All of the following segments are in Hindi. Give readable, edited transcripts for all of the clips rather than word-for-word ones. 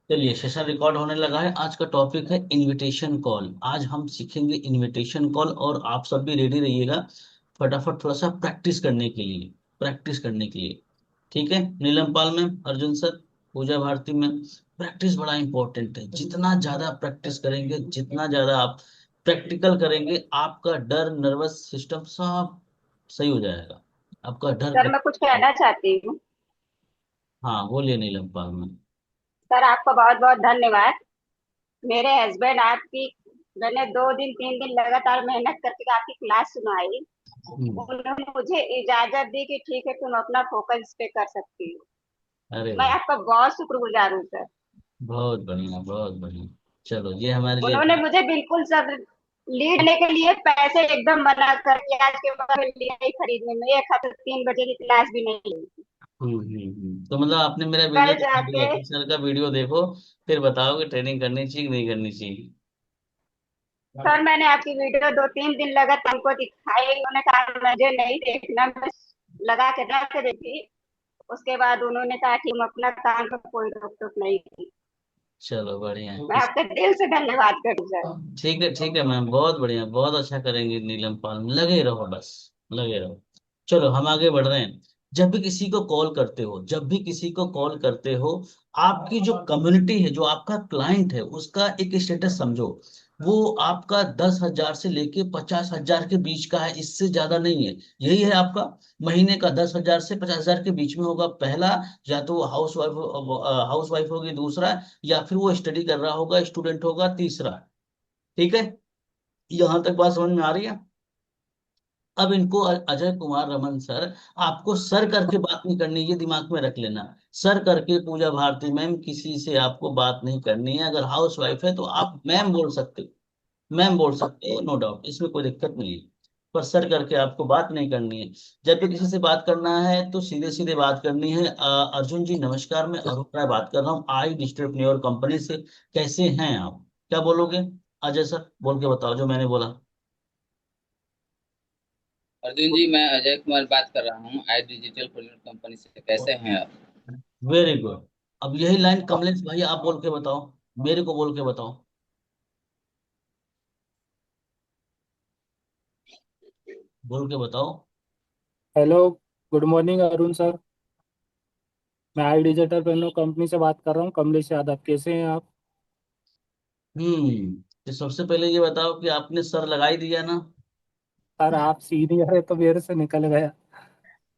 चलिए, सेशन रिकॉर्ड होने लगा है। आज का टॉपिक है इनविटेशन कॉल। आज हम सीखेंगे इनविटेशन कॉल, और आप सब भी रेडी रहिएगा फटाफट थोड़ा सा प्रैक्टिस करने के लिए। प्रैक्टिस करने के लिए, ठीक है। नीलम पाल मैम, अर्जुन सर, पूजा भारती मैम, प्रैक्टिस बड़ा इंपॉर्टेंट है। जितना ज्यादा प्रैक्टिस करेंगे, जितना ज्यादा आप प्रैक्टिकल करेंगे, आपका डर, नर्वस सिस्टम सब सही हो जाएगा। आपका डर सर खत्म। मैं कुछ कहना चाहती हूँ। हाँ, बोलिए नीलम पाल मैम। सर आपका बहुत बहुत धन्यवाद। मेरे हस्बैंड आपकी, मैंने 2 दिन 3 दिन लगातार मेहनत करके आपकी क्लास सुनाई। हम्म। उन्होंने मुझे इजाजत दी कि ठीक है तुम अपना फोकस इस पे कर सकती हो। अरे मैं वाह, आपका बहुत शुक्रगुजार हूँ सर। बहुत बढ़िया, बहुत बढ़िया। चलो, ये हमारे लिए उन्होंने मुझे बिल्कुल सब लीड लेने के लिए पैसे एकदम मना कर दिया। आज के बाद लिया ही खरीदने में 1 हफ्ते 3 बजे की क्लास भी नहीं ली। तो मतलब आपने मेरा वीडियो कल दिखा जाके, दिया कि सर का वीडियो देखो, फिर बताओ कि ट्रेनिंग करनी चाहिए कि नहीं करनी चाहिए। सर मैंने आपकी वीडियो 2 3 दिन लगातार उनको दिखाई। उन्होंने कहा मुझे नहीं देखना, मैं लगा के रख देती। उसके बाद उन्होंने कहा कि हम अपना काम पर कोई रोक टोक नहीं की। चलो, बढ़िया है। मैं आपके दिल से धन्यवाद करूँ सर। ठीक है, ठीक है मैम, बहुत बढ़िया, बहुत अच्छा करेंगे नीलम पाल। लगे रहो बस, लगे रहो। चलो, हम आगे बढ़ रहे हैं। जब भी किसी को कॉल करते हो, जब भी किसी को कॉल करते हो, आपकी जो कम्युनिटी है, जो आपका क्लाइंट है, उसका एक स्टेटस समझो। वो आपका 10,000 से लेके 50,000 के बीच का है, इससे ज्यादा नहीं है। यही है आपका। महीने का 10,000 से 50,000 के बीच में होगा पहला। या तो वो हाउस वाइफ होगी दूसरा, या फिर वो स्टडी कर रहा होगा, स्टूडेंट होगा तीसरा। ठीक है, यहां तक बात समझ में आ रही है। अब इनको अजय कुमार रमन सर, आपको सर करके बात नहीं करनी, ये दिमाग में रख लेना। सर करके पूजा भारती मैम किसी से आपको बात नहीं करनी है। अगर हाउस वाइफ है तो आप मैम बोल सकते हो, मैम बोल सकते हो, नो डाउट, इसमें कोई दिक्कत नहीं है। पर सर करके आपको बात नहीं करनी है। जब भी किसी से बात करना है तो सीधे सीधे बात करनी है। अर्जुन जी नमस्कार, मैं अरुण राय बात कर रहा हूँ आई डिस्ट्रीब्यूटर कंपनी से। कैसे हैं आप? क्या बोलोगे? अजय सर बोल के बताओ जो मैंने बोला। अर्जुन जी, मैं अजय कुमार बात कर रहा हूँ आई डिजिटल प्रोजेक्ट कंपनी से। कैसे हैं आप? Very good. अब यही लाइन कमलेश भाई आप बोल के बताओ, मेरे को बोल के बताओ। बोल के बताओ। Hello. Good morning Arun sir. मैं आई डिजिटल पेनो कंपनी से बात कर रहा हूँ, कमलेश यादव। कैसे हैं आप? तो सबसे पहले ये बताओ कि आपने सर लगा ही दिया ना? सर आप सीनियर है तो मेरे से निकल गया।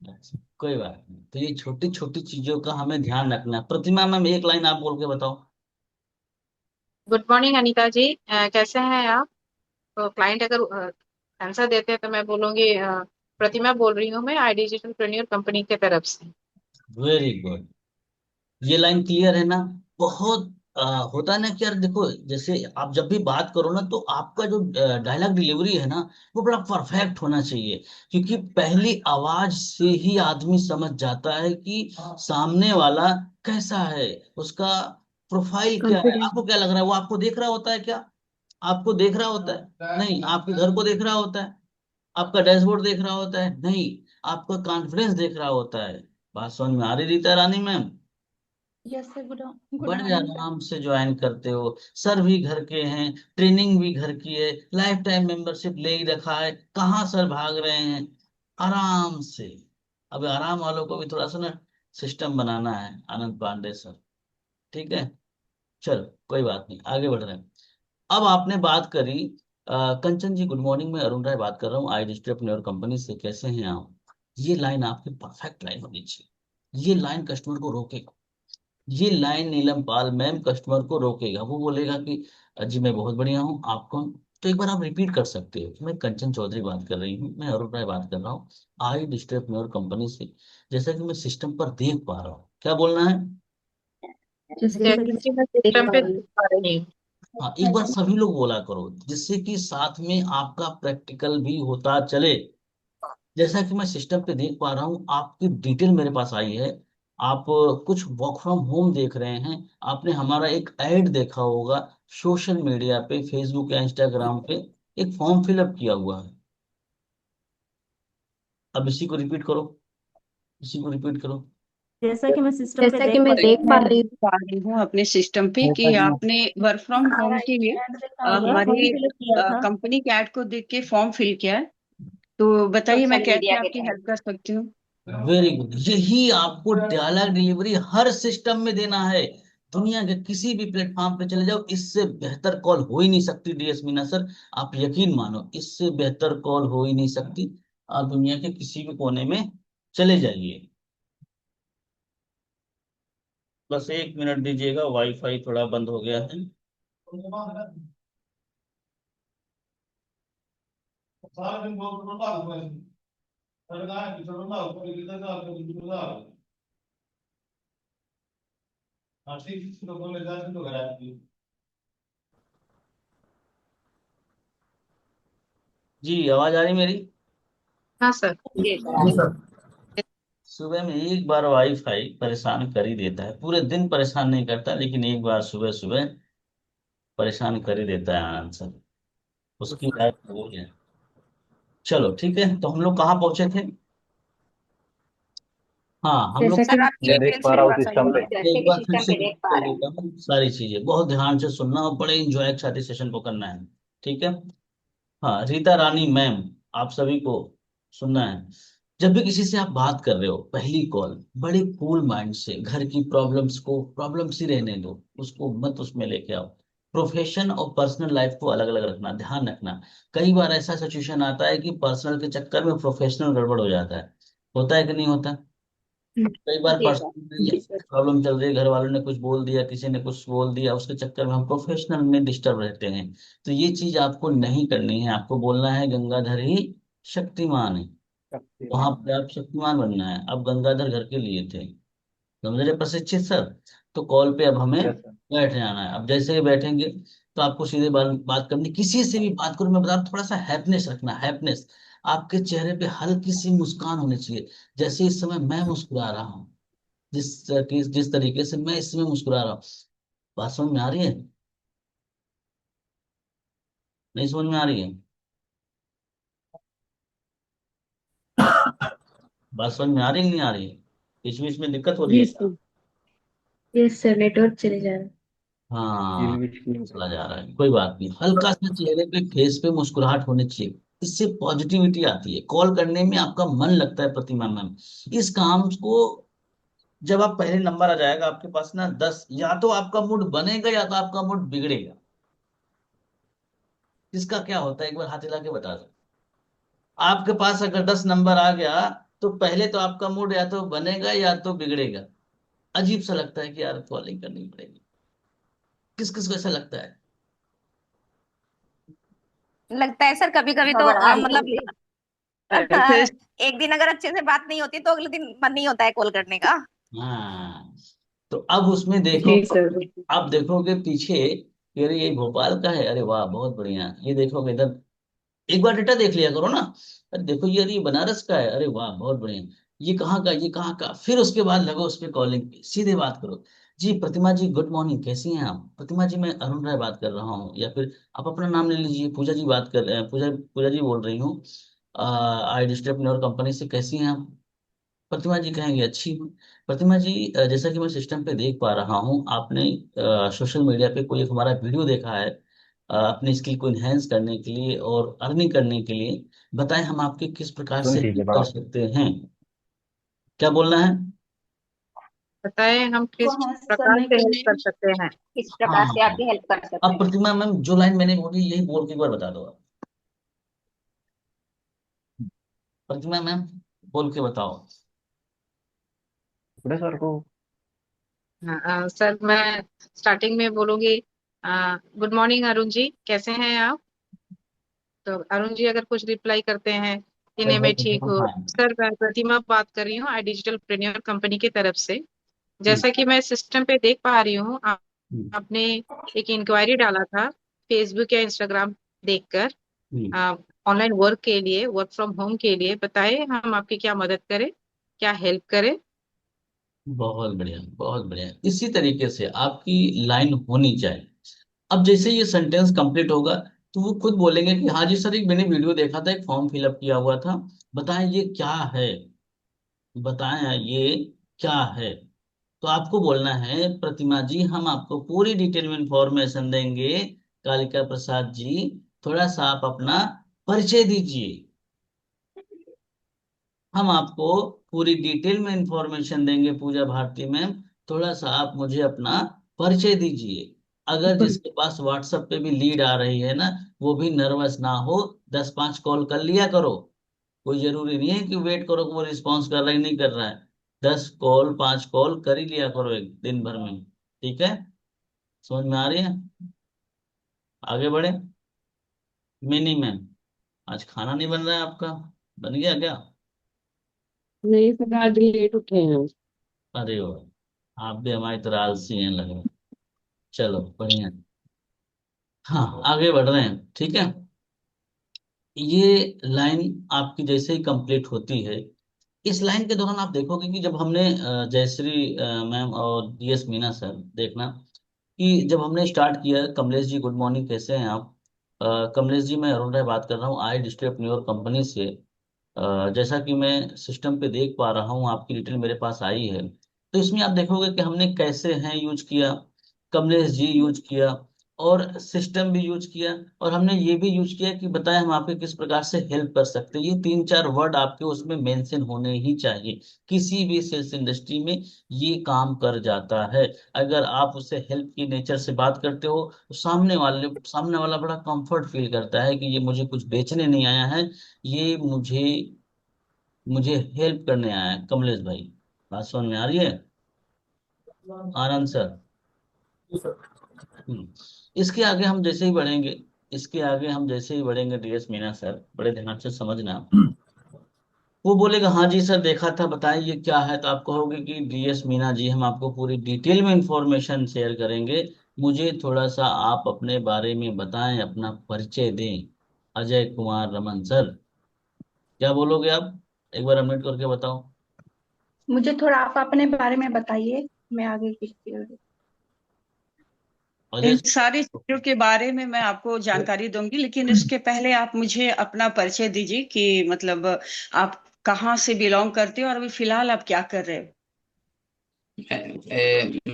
अच्छा, कोई बात नहीं। तो ये छोटी छोटी चीजों का हमें ध्यान रखना है। प्रतिमा मैम, एक लाइन आप बोल के बताओ। गुड मॉर्निंग अनीता जी। कैसे हैं आप? तो क्लाइंट अगर आंसर देते हैं तो मैं बोलूंगी, प्रतिमा बोल रही हूँ मैं आई डिजिटल प्रेन्योर कंपनी के तरफ से। Very good. ये लाइन क्लियर है ना? बहुत होता है ना कि यार देखो, जैसे आप जब भी बात करो ना, तो आपका जो डायलॉग डिलीवरी है ना, वो बड़ा परफेक्ट होना चाहिए। क्योंकि पहली आवाज से ही आदमी समझ जाता है कि सामने वाला कैसा है, उसका प्रोफाइल क्या है। कॉन्फिडेंस। आपको क्या लग रहा है? वो आपको देख रहा होता है क्या? आपको देख रहा होता है? नहीं। आपके घर को देख रहा होता है? आपका डैशबोर्ड देख रहा होता है? नहीं। आपका कॉन्फिडेंस देख रहा होता है। बात समझ में आ रही Rita Rani ma'am? Yes sir. Good good बड़े मॉर्निंग सर। आराम से ज्वाइन करते हो। सर भी घर के हैं, ट्रेनिंग भी घर की है, लाइफ टाइम मेंबरशिप ले ही रखा है। कहाँ सर भाग रहे हैं? आराम से। अब आराम वालों को भी थोड़ा सा ना सिस्टम बनाना है, आनंद पांडे सर। ठीक है। चलो, कोई बात नहीं, आगे बढ़ रहे हैं। अब आपने बात करी। कंचन जी गुड मॉर्निंग, मैं अरुण राय बात कर रहा हूँ आई डिस्ट्रीब्यूटर कंपनी से। कैसे हैं आप? ये लाइन आपकी परफेक्ट लाइन होनी चाहिए। ये लाइन कस्टमर को रोकेगा। ये लाइन नीलम पाल मैम कस्टमर को रोकेगा। वो बोलेगा कि जी मैं बहुत बढ़िया हूँ, आप कौन? तो एक बार आप रिपीट कर सकते हो कि मैं कंचन चौधरी बात कर रही हूँ, मैं अरुण राय बात कर रहा हूँ आई डिस्ट्रीब्यूटर कंपनी से। जैसा कि मैं सिस्टम पर देख पा रहा हूँ, क्या बोलना है? जैसे जैसे कि कि मैं देख सिस्टम पा पे रही देख पा रही हूँ। हाँ, एक बार सभी लोग बोला करो, जिससे कि साथ में आपका प्रैक्टिकल भी होता चले। जैसा कि मैं सिस्टम पे देख पा रहा हूँ, आपकी डिटेल मेरे पास आई है। आप कुछ वर्क फ्रॉम होम देख रहे हैं। आपने हमारा एक ऐड देखा होगा सोशल मीडिया पे, फेसबुक या इंस्टाग्राम पे। एक फॉर्म फिलअप किया हुआ है। अब इसी को रिपीट करो, इसी को रिपीट करो। जैसा कि मैं सिस्टम पे जैसा कि देख मैं पा रही देख हूँ, पा रही हूँ अपने सिस्टम पे कि आपने वर्क फ्रॉम होम हमारा के लिए ऐड देखा होगा, फॉर्म हमारी फिलअप किया था। कंपनी के ऐड को देख के फॉर्म फिल किया है। तो बताइए मैं सोशल मीडिया कैसे के आपकी तहत। हेल्प कर सकती हूँ। वेरी गुड, यही आपको डायलॉग डिलीवरी हर सिस्टम में देना है। दुनिया के किसी भी प्लेटफॉर्म पे चले जाओ, इससे बेहतर कॉल हो ही नहीं सकती डीएस मीना सर। आप यकीन मानो, इससे बेहतर कॉल हो ही नहीं सकती। आप दुनिया के किसी भी कोने में चले जाइए। बस 1 मिनट दीजिएगा, वाईफाई थोड़ा बंद हो गया है। जी, आवाज आ रही मेरी? हाँ सर। जी सर, आ रही है। सुबह में एक बार वाईफाई परेशान कर ही देता है, पूरे दिन परेशान नहीं करता, लेकिन एक बार सुबह सुबह परेशान कर ही देता है आनंद सर। उसकी बात वो है। चलो ठीक है, तो हम लोग कहाँ पहुंचे थे? हाँ, हम लोग जैसा कि सर आपकी मैं देख डिटेल्स पा रहा में हूँ थोड़ा सा सिस्टम पे। जैसे एक कि बार फिर सिस्टम से पे देख पा कर रहे हैं। देता हूँ सारी चीजें, बहुत ध्यान से सुनना और बड़े एंजॉय के साथ इस सेशन को करना है। ठीक है। हाँ, रीता रानी मैम, आप सभी को सुनना है। जब भी किसी से आप बात कर रहे हो, पहली कॉल बड़े कूल माइंड से, घर की प्रॉब्लम्स को प्रॉब्लम्स ही रहने दो, उसको मत उसमें लेके आओ। प्रोफेशन और पर्सनल लाइफ को अलग अलग रखना, ध्यान रखना। कई बार ऐसा सिचुएशन आता है कि पर्सनल के चक्कर में प्रोफेशनल गड़बड़ हो जाता है। होता है कि नहीं होता? कई बार जी सर। पर्सनल प्रॉब्लम चल रही है, घर वालों ने कुछ बोल दिया, किसी ने कुछ बोल दिया, उसके चक्कर में हम प्रोफेशनल में डिस्टर्ब रहते हैं। तो ये चीज आपको नहीं करनी है। आपको बोलना है गंगाधर ही शक्तिमान है। वहां पर आप शक्तिमान बनना है। अब गंगाधर घर के लिए थे, समझ रहे प्रशिक्षित सर? तो कॉल पे अब हमें यस सर। बैठ जाना है। अब जैसे ही बैठेंगे तो आपको सीधे बात करनी, किसी से भी बात करो, मैं बता रहा हूं, थोड़ा सा हैप्पीनेस रखना, हैप्पीनेस। आपके चेहरे पे हल्की सी मुस्कान होनी चाहिए, जैसे इस समय मैं मुस्कुरा रहा हूँ। जिस तरीके से मैं इस समय मुस्कुरा रहा हूँ। बात समझ में आ रही है? नहीं समझ में आ रही है? बात समझ में आ रही है कि नहीं आ रही है? बीच बीच में दिक्कत हो रही है जी क्या? सर। यस सर, नेटवर्क चले जा रहा है। हाँ, चला जा रहा है, कोई बात नहीं। हल्का सा चेहरे पे, फेस पे मुस्कुराहट होनी चाहिए, इससे पॉजिटिविटी आती है, कॉल करने में आपका मन लगता है। प्रतिमा मैम, इस काम को जब आप पहले नंबर आ जाएगा आपके पास ना 10, या तो आपका मूड बनेगा या तो आपका मूड बिगड़ेगा। किसका क्या होता है, एक बार हाथ हिला के बता दो। आपके पास अगर 10 नंबर आ गया तो पहले तो आपका मूड या तो बनेगा या तो बिगड़ेगा। अजीब सा लगता है कि यार कॉलिंग करनी पड़ेगी। किस किस को ऐसा लगता है? लगता है सर कभी कभी तो घबराहट मतलब होती है। फिर एक दिन अगर अच्छे से बात नहीं होती तो अगले दिन मन नहीं होता है कॉल करने का। हाँ, तो अब उसमें देखो, जी सर। आप देखोगे पीछे, अरे ये भोपाल का है, अरे वाह बहुत बढ़िया। ये देखोगे इधर, एक बार डेटा देख लिया करो ना। अरे देखो ये, अरे ये बनारस का है, अरे वाह बहुत बढ़िया। ये कहाँ का, ये कहाँ का, फिर उसके बाद लगो उस पर कॉलिंग पे, सीधे बात करो। जी प्रतिमा जी, गुड मॉर्निंग, कैसी हैं आप? प्रतिमा जी, मैं अरुण राय बात कर रहा हूँ, या फिर आप अपना नाम ले लीजिए, पूजा जी बात कर रहे हैं, पूजा पूजा जी बोल रही हूँ, आई डिस्ट्रीब्यूटर कंपनी से, कैसी हैं आप? प्रतिमा जी कहेंगे अच्छी हूँ। प्रतिमा जी, जैसा कि मैं सिस्टम पे देख पा रहा हूँ, आपने सोशल मीडिया पे कोई एक हमारा वीडियो देखा है, अपनी स्किल को इनहेंस करने के लिए और अर्निंग करने के लिए। बताएं हम आपके किस प्रकार सुन से लीजिए हेल्प कर बड़ा। सकते हैं? क्या बोलना है? बताएं हम को किस हैंस प्रकार करने से के हेल्प लिए कर सकते हैं। किस प्रकार हाँ, से आपकी हेल्प कर सकते अब हैं। प्रतिमा मैम जो लाइन मैंने बोली यही बोल के एक बार बता दो आप। प्रतिमा मैम, बोल के बताओ। बड़े सर को। हाँ, सर मैं स्टार्टिंग में बोलूंगी, गुड मॉर्निंग अरुण जी, कैसे हैं आप? तो अरुण जी अगर कुछ रिप्लाई करते हैं कि नहीं मैं ठीक हूँ। हाँ। सर मैं प्रतिमा बात कर रही हूँ, आई डिजिटल प्रेन्योर कंपनी की तरफ से। हम्म, जैसा कि मैं सिस्टम पे देख पा रही हूँ, हम्म, आपने एक इंक्वायरी डाला था फेसबुक या इंस्टाग्राम देखकर, हम्म। ऑनलाइन वर्क के लिए, वर्क फ्रॉम होम के लिए। बताइए हम आपकी क्या मदद करें, क्या हेल्प करें। बहुत बढ़िया, बहुत बढ़िया, इसी तरीके से आपकी लाइन होनी चाहिए। अब जैसे ये सेंटेंस कंप्लीट होगा तो वो खुद बोलेंगे कि हाँ जी सर, एक मैंने वीडियो देखा था, एक फॉर्म फिलअप किया हुआ था, बताएं ये क्या है, बताएं ये क्या है। तो आपको बोलना है प्रतिमा जी, हम आपको पूरी डिटेल में इंफॉर्मेशन देंगे। कालिका प्रसाद जी, थोड़ा सा आप अपना परिचय दीजिए। हम आपको पूरी डिटेल में इंफॉर्मेशन देंगे पूजा भारती मैम, थोड़ा सा आप मुझे अपना परिचय दीजिए। अगर जिसके पास व्हाट्सएप पे भी लीड आ रही है ना, वो भी नर्वस ना हो, 10-5 कॉल कर लिया करो। कोई जरूरी नहीं है कि वेट करो कि वो रिस्पॉन्स कर रहा है नहीं कर रहा है। 10 कॉल 5 कॉल कर ही लिया करो एक दिन भर में। ठीक है, समझ में आ रही है? आगे बढ़े। मिनी मैम, आज खाना नहीं बन रहा है आपका, बन गया क्या? नहीं सर, आज लेट उठे हैं। अरे वाह, आप भी हमारी तरह आलसी हैं लग रहा है। चलो बढ़िया। हाँ, आगे बढ़ रहे हैं, ठीक है। ये लाइन आपकी जैसे ही कंप्लीट होती है, इस लाइन के दौरान आप देखोगे कि जब हमने जयश्री मैम और डीएस मीना सर, देखना कि जब हमने स्टार्ट किया, कमलेश जी गुड मॉर्निंग, कैसे हैं आप? कमलेश जी, मैं अरुण राय बात कर रहा हूँ आई डिस्ट्रिक्ट न्यूयॉर्क कंपनी से। जैसा कि मैं सिस्टम पे देख पा रहा हूँ, आपकी डिटेल मेरे पास आई है, तो इसमें आप देखोगे कि हमने कैसे हैं यूज किया, कमलेश जी यूज किया, और सिस्टम भी यूज किया, और हमने ये भी यूज किया कि बताएं हम आपके किस प्रकार से हेल्प कर सकते हैं। ये 3-4 वर्ड आपके उसमें मेंशन होने ही चाहिए। किसी भी सेल्स इंडस्ट्री में ये काम कर जाता है। अगर आप उससे हेल्प की नेचर से बात करते हो, तो सामने वाला बड़ा कंफर्ट फील करता है कि ये मुझे कुछ बेचने नहीं आया है, ये मुझे मुझे हेल्प करने आया है। कमलेश भाई, बात समझ में आ रही है? आनंद सर। हम्म। इसके आगे हम जैसे ही बढ़ेंगे, इसके आगे हम जैसे ही बढ़ेंगे डीएस मीना सर, बड़े ध्यान से समझना। वो बोलेगा हाँ जी सर देखा था, बताएं ये क्या है, तो आप कहोगे कि डीएस मीना जी, हम आपको पूरी डिटेल में इंफॉर्मेशन शेयर करेंगे, मुझे थोड़ा सा आप अपने बारे में बताएं, अपना परिचय दें। अजय कुमार रमन सर, क्या बोलोगे आप? एक बार अनम्यूट करके बताओ। मुझे थोड़ा आप अपने बारे में बताइए, मैं आगे की अजय इन सर। सारी चीजों के बारे में मैं आपको जानकारी दूंगी, लेकिन इसके पहले आप मुझे अपना परिचय दीजिए कि मतलब आप कहाँ से बिलोंग करते हो और अभी फिलहाल आप क्या कर रहे हो।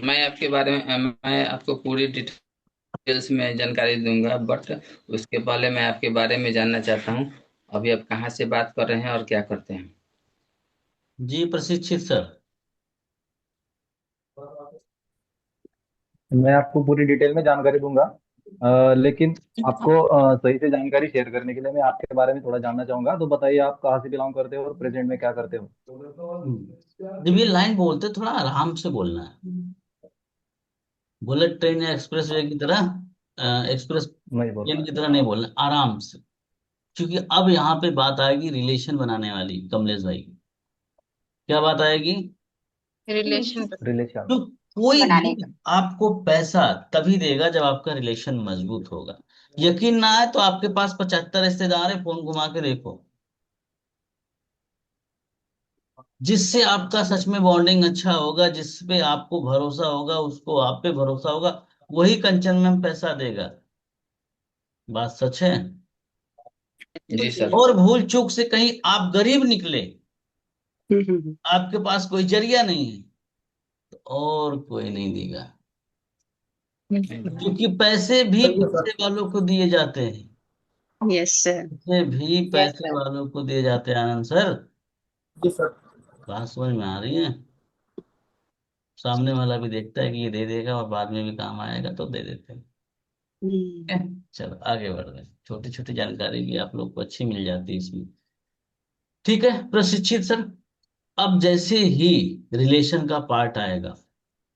मैं आपके बारे में मैं आपको पूरी डिटेल्स में जानकारी दूंगा, बट उसके पहले मैं आपके बारे में जानना चाहता हूँ। अभी आप कहाँ से बात कर रहे हैं और क्या करते हैं? जी प्रशिक्षित सर। मैं आपको पूरी डिटेल में जानकारी दूंगा, लेकिन आपको सही से जानकारी शेयर करने के लिए मैं आपके बारे में थोड़ा जानना चाहूंगा। तो बताइए, आप कहाँ से बिलोंग करते हो और प्रेजेंट में क्या करते हो? जब ये लाइन बोलते थोड़ा आराम से बोलना है, बुलेट ट्रेन या एक्सप्रेस वे की तरह, एक्सप्रेस नहीं बोल ट्रेन रहा। की तरह नहीं बोलना, आराम से। क्योंकि अब यहाँ पे बात आएगी रिलेशन बनाने वाली, कमलेश भाई की। क्या बात आएगी? रिलेशन। रिलेशन। तो कोई बनाने भी आपको पैसा तभी देगा जब आपका रिलेशन मजबूत होगा। यकीन ना आए तो आपके पास 75 रिश्तेदार है, फोन घुमा के देखो, जिससे आपका सच में बॉन्डिंग अच्छा होगा, जिस पे आपको भरोसा होगा, उसको आप पे भरोसा होगा, वही कंचन में पैसा देगा। बात सच है। जी सर। और भूल चूक से कहीं आप गरीब निकले, हम्म। आपके पास कोई जरिया नहीं है, तो और कोई नहीं देगा। क्योंकि पैसे भी पैसे वालों को दिए जाते हैं, यस सर। पैसे भी यस पैसे सर। वालों को दिए जाते हैं। आनंद सर, जी सर। बात समझ में आ रही है? सामने वाला भी देखता है कि ये दे देगा और बाद में भी काम आएगा, तो दे देते हैं। ठीक है? चलो आगे बढ़ रहे हैं, छोटी छोटी जानकारी भी आप लोग को अच्छी मिल जाती है इसमें। ठीक है प्रशिक्षित सर, अब जैसे ही रिलेशन का पार्ट आएगा,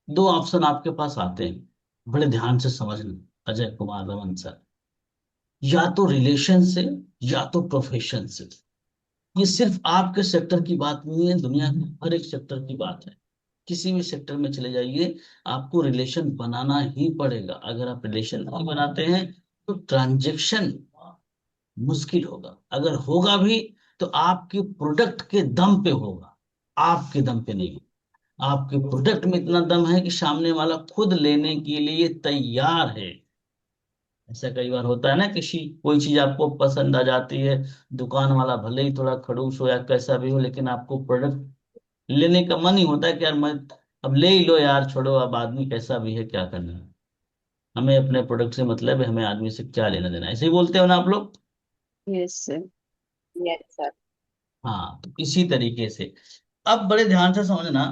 दो ऑप्शन आपके पास आते हैं, बड़े ध्यान से समझना अजय कुमार रमन सर। या तो रिलेशन से, या तो प्रोफेशन से। ये सिर्फ आपके सेक्टर की बात नहीं है, दुनिया के हर एक सेक्टर की बात है। किसी भी सेक्टर में चले जाइए, आपको रिलेशन बनाना ही पड़ेगा। अगर आप रिलेशन नहीं बनाते हैं, तो ट्रांजेक्शन मुश्किल होगा। अगर होगा भी, तो आपके प्रोडक्ट के दम पे होगा, आपके दम पे नहीं। आपके प्रोडक्ट में इतना दम है कि सामने वाला खुद लेने के लिए तैयार है। ऐसा कई बार होता है ना, किसी कोई चीज आपको पसंद आ जाती है, दुकान वाला भले ही थोड़ा खड़ूस हो या कैसा भी हो, लेकिन आपको प्रोडक्ट लेने का मन ही होता है कि यार मैं अब ले ही लो यार, छोड़ो अब आदमी कैसा भी है क्या करना है, हमें अपने प्रोडक्ट से मतलब है, हमें आदमी से क्या लेना देना है। ऐसे ही बोलते हो ना आप लोग? Yes sir. Yes sir. हाँ, तो इसी तरीके से अब बड़े ध्यान से समझना,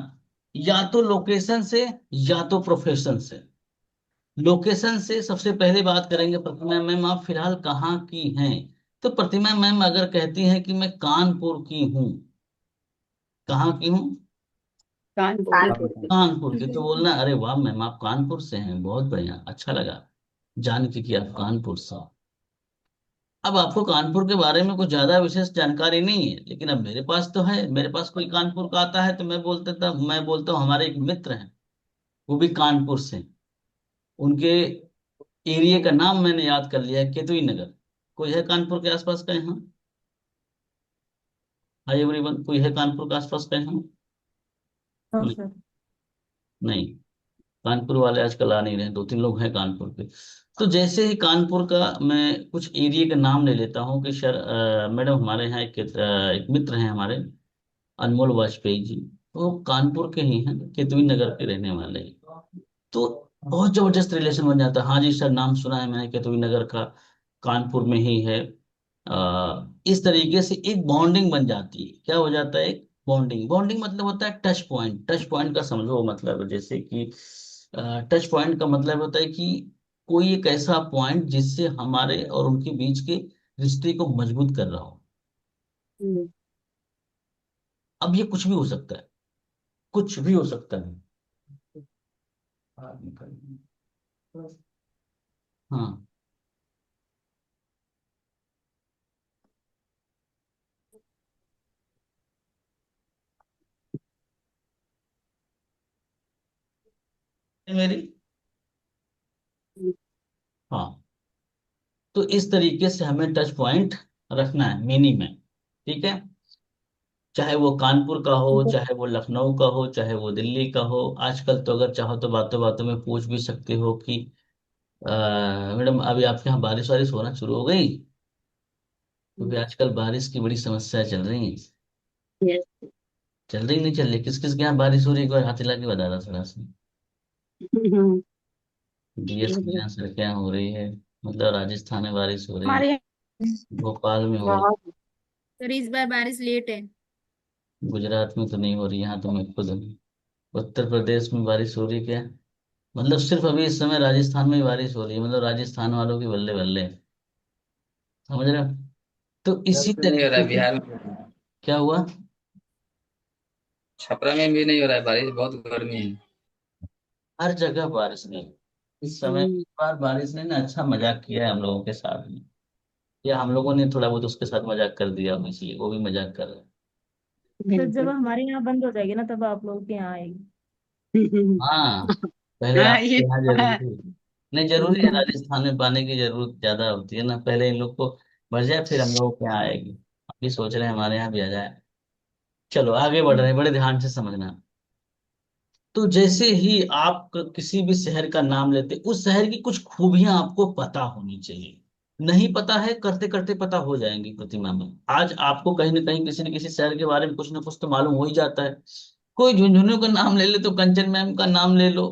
या तो लोकेशन से या तो प्रोफेशन से। लोकेशन से सबसे पहले बात करेंगे, प्रतिमा मैम आप फिलहाल कहाँ की हैं? तो प्रतिमा मैम अगर कहती हैं कि मैं कानपुर की हूँ, कहाँ की हूँ? कानपुर। कानपुर की। कानपुर की, तो बोलना अरे वाह मैम आप कानपुर से हैं, बहुत बढ़िया, अच्छा लगा जान के कि आप कानपुर से हैं। अब आपको कानपुर के बारे में कुछ ज्यादा विशेष जानकारी नहीं है, लेकिन अब मेरे पास तो है, मेरे पास कोई कानपुर का आता है तो मैं बोलता हूँ हमारे एक मित्र हैं, वो भी कानपुर से हैं। उनके एरिया का नाम मैंने याद कर लिया है, केतुई नगर। कोई है कानपुर के आसपास का यहाँ? हाय एवरीवन, कोई है कानपुर के आसपास का यहाँ? हाँ नहीं। सर। नहीं, कानपुर वाले आजकल आ नहीं रहे, दो तीन लोग हैं कानपुर के। तो जैसे ही कानपुर का मैं कुछ एरिया का नाम ले लेता हूँ कि सर मैडम हमारे यहाँ एक मित्र हैं हमारे, अनमोल वाजपेयी जी, वो कानपुर के ही हैं, केतवी नगर के रहने वाले हैं। तो बहुत जबरदस्त रिलेशन बन जाता है, हाँ जी सर नाम सुना है मैंने केतवी नगर का, कानपुर में ही है। इस तरीके से एक बॉन्डिंग बन जाती है, क्या हो जाता है, एक बॉन्डिंग। बॉन्डिंग मतलब होता है टच पॉइंट। टच पॉइंट का समझो मतलब जैसे कि टच पॉइंट का मतलब होता है कि कोई एक ऐसा पॉइंट जिससे हमारे और उनके बीच के रिश्ते को मजबूत कर रहा हो। हम्म। अब ये कुछ भी हो सकता है, कुछ भी हो सकता है। हाँ, है मेरी। हाँ, तो इस तरीके से हमें टच पॉइंट रखना है मिनी में, ठीक है। चाहे वो कानपुर का हो, चाहे वो लखनऊ का हो, चाहे वो दिल्ली का हो। आजकल तो अगर चाहो तो बातों बातों में पूछ भी सकते हो कि अ, मैडम अभी आपके यहाँ बारिश वारिश होना शुरू हो गई? क्योंकि आजकल बारिश की बड़ी समस्या चल रही है। यस। चल रही नहीं चल रही, किस किस के यहाँ बारिश हो रही है, एक बार हाथ हिला के बता दो थोड़ा सा। डीएस के यहाँ सर क्या हो रही है, मतलब राजस्थान में बारिश हो रही है, हमारे यहाँ भोपाल में हो रही बहुत। सर इस बार बारिश लेट है। है, गुजरात में तो नहीं हो रही, यहाँ तो मैं खुद हूँ। उत्तर प्रदेश में बारिश हो रही है क्या? मतलब सिर्फ अभी इस समय राजस्थान में ही बारिश हो रही है, मतलब राजस्थान वालों की बल्ले बल्ले, समझ रहे हो? तो इधर इसी भी नहीं हो रहा तरीके है, से बिहार में हो रहा है। क्या हुआ? छपरा में भी नहीं हो रहा है बारिश, बहुत गर्मी है। हर जगह बारिश नहीं, इस समय इस बार बारिश ने ना अच्छा मजाक किया है हम लोगों के साथ में, या हम लोगों ने थोड़ा बहुत उसके साथ मजाक कर दिया, इसलिए वो भी मजाक कर रहे हैं। सर जब बिल्कुल। हमारे यहाँ बंद हो जाएगी ना तब आप लोग के यहाँ आएगी। हाँ, पहले हाँ ये आपके यहाँ तो है। जरूरी है। नहीं, जरूरी है, राजस्थान में पानी की जरूरत ज्यादा होती है ना, पहले इन लोग को भर जाए फिर हम लोग के यहाँ आएगी। अभी सोच रहे हैं हमारे यहाँ भी आ जाए। चलो आगे बढ़ रहे हैं, बड़े ध्यान से समझना। तो जैसे ही आप किसी भी शहर का नाम लेते, उस शहर की कुछ खूबियां आपको पता होनी चाहिए। नहीं पता है, करते करते पता हो जाएंगी प्रतिमा में। आज आपको कहीं ना कहीं किसी न किसी शहर के बारे में कुछ ना कुछ तो मालूम हो ही जाता है। कोई झुंझुनू का नाम ले ले तो कंचन मैम का नाम ले लो,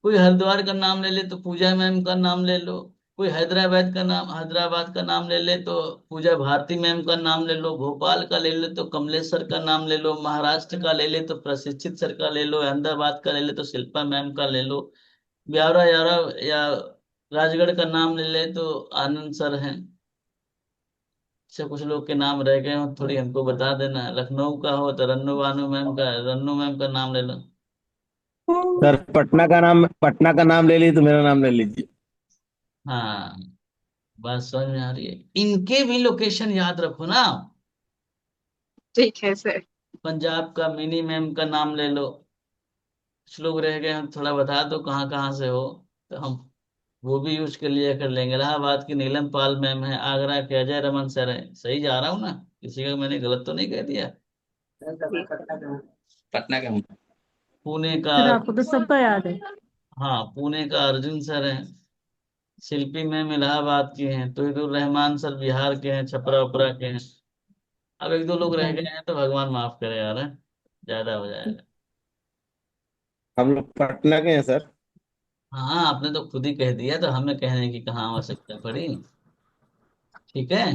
कोई हरिद्वार का नाम ले ले तो पूजा मैम का नाम ले लो, कोई हैदराबाद का नाम ले ले तो पूजा भारती मैम का नाम ले लो, भोपाल का ले ले तो कमलेश सर का नाम ले लो, महाराष्ट्र का ले ले तो प्रशिक्षित सर का ले लो, अहमदाबाद का ले ले तो शिल्पा मैम का ले लो, ब्यावरा यारा या राजगढ़ का नाम ले ले तो आनंद सर हैं। से कुछ लोग के नाम रह गए हो थोड़ी हमको बता देना। लखनऊ का हो तो रन्नू मैम का नाम ले लो। सर पटना का नाम ले लीजिए तो मेरा नाम ले लीजिए। हाँ, बात समझ में आ रही है, इनके भी लोकेशन याद रखो ना। ठीक है सर। पंजाब का मिनी मैम का नाम ले लो। कुछ लोग रह गए हैं, थोड़ा बता दो कहाँ कहाँ से हो, तो हम वो भी यूज कर लिया कर लेंगे। इलाहाबाद की नीलम पाल मैम है, आगरा के अजय रमन सर है, सही जा रहा हूँ ना? किसी का मैंने गलत तो नहीं कह दिया? पटना का हूँ। पुणे का, सर आपको तो सबका याद है। हाँ पुणे का अर्जुन सर है, शिल्पी मैम इलाहाबाद की हैं, तोहिदुर रहमान सर बिहार के हैं, छपरा उपरा के हैं। अब एक दो लोग रह गए हैं तो भगवान माफ करे यार हैं। ज्यादा हो जाएगा। हम लोग पटना के हैं सर। हाँ, आपने तो खुद ही कह दिया, तो हमें कहने की कहाँ आवश्यकता पड़ी। ठीक है।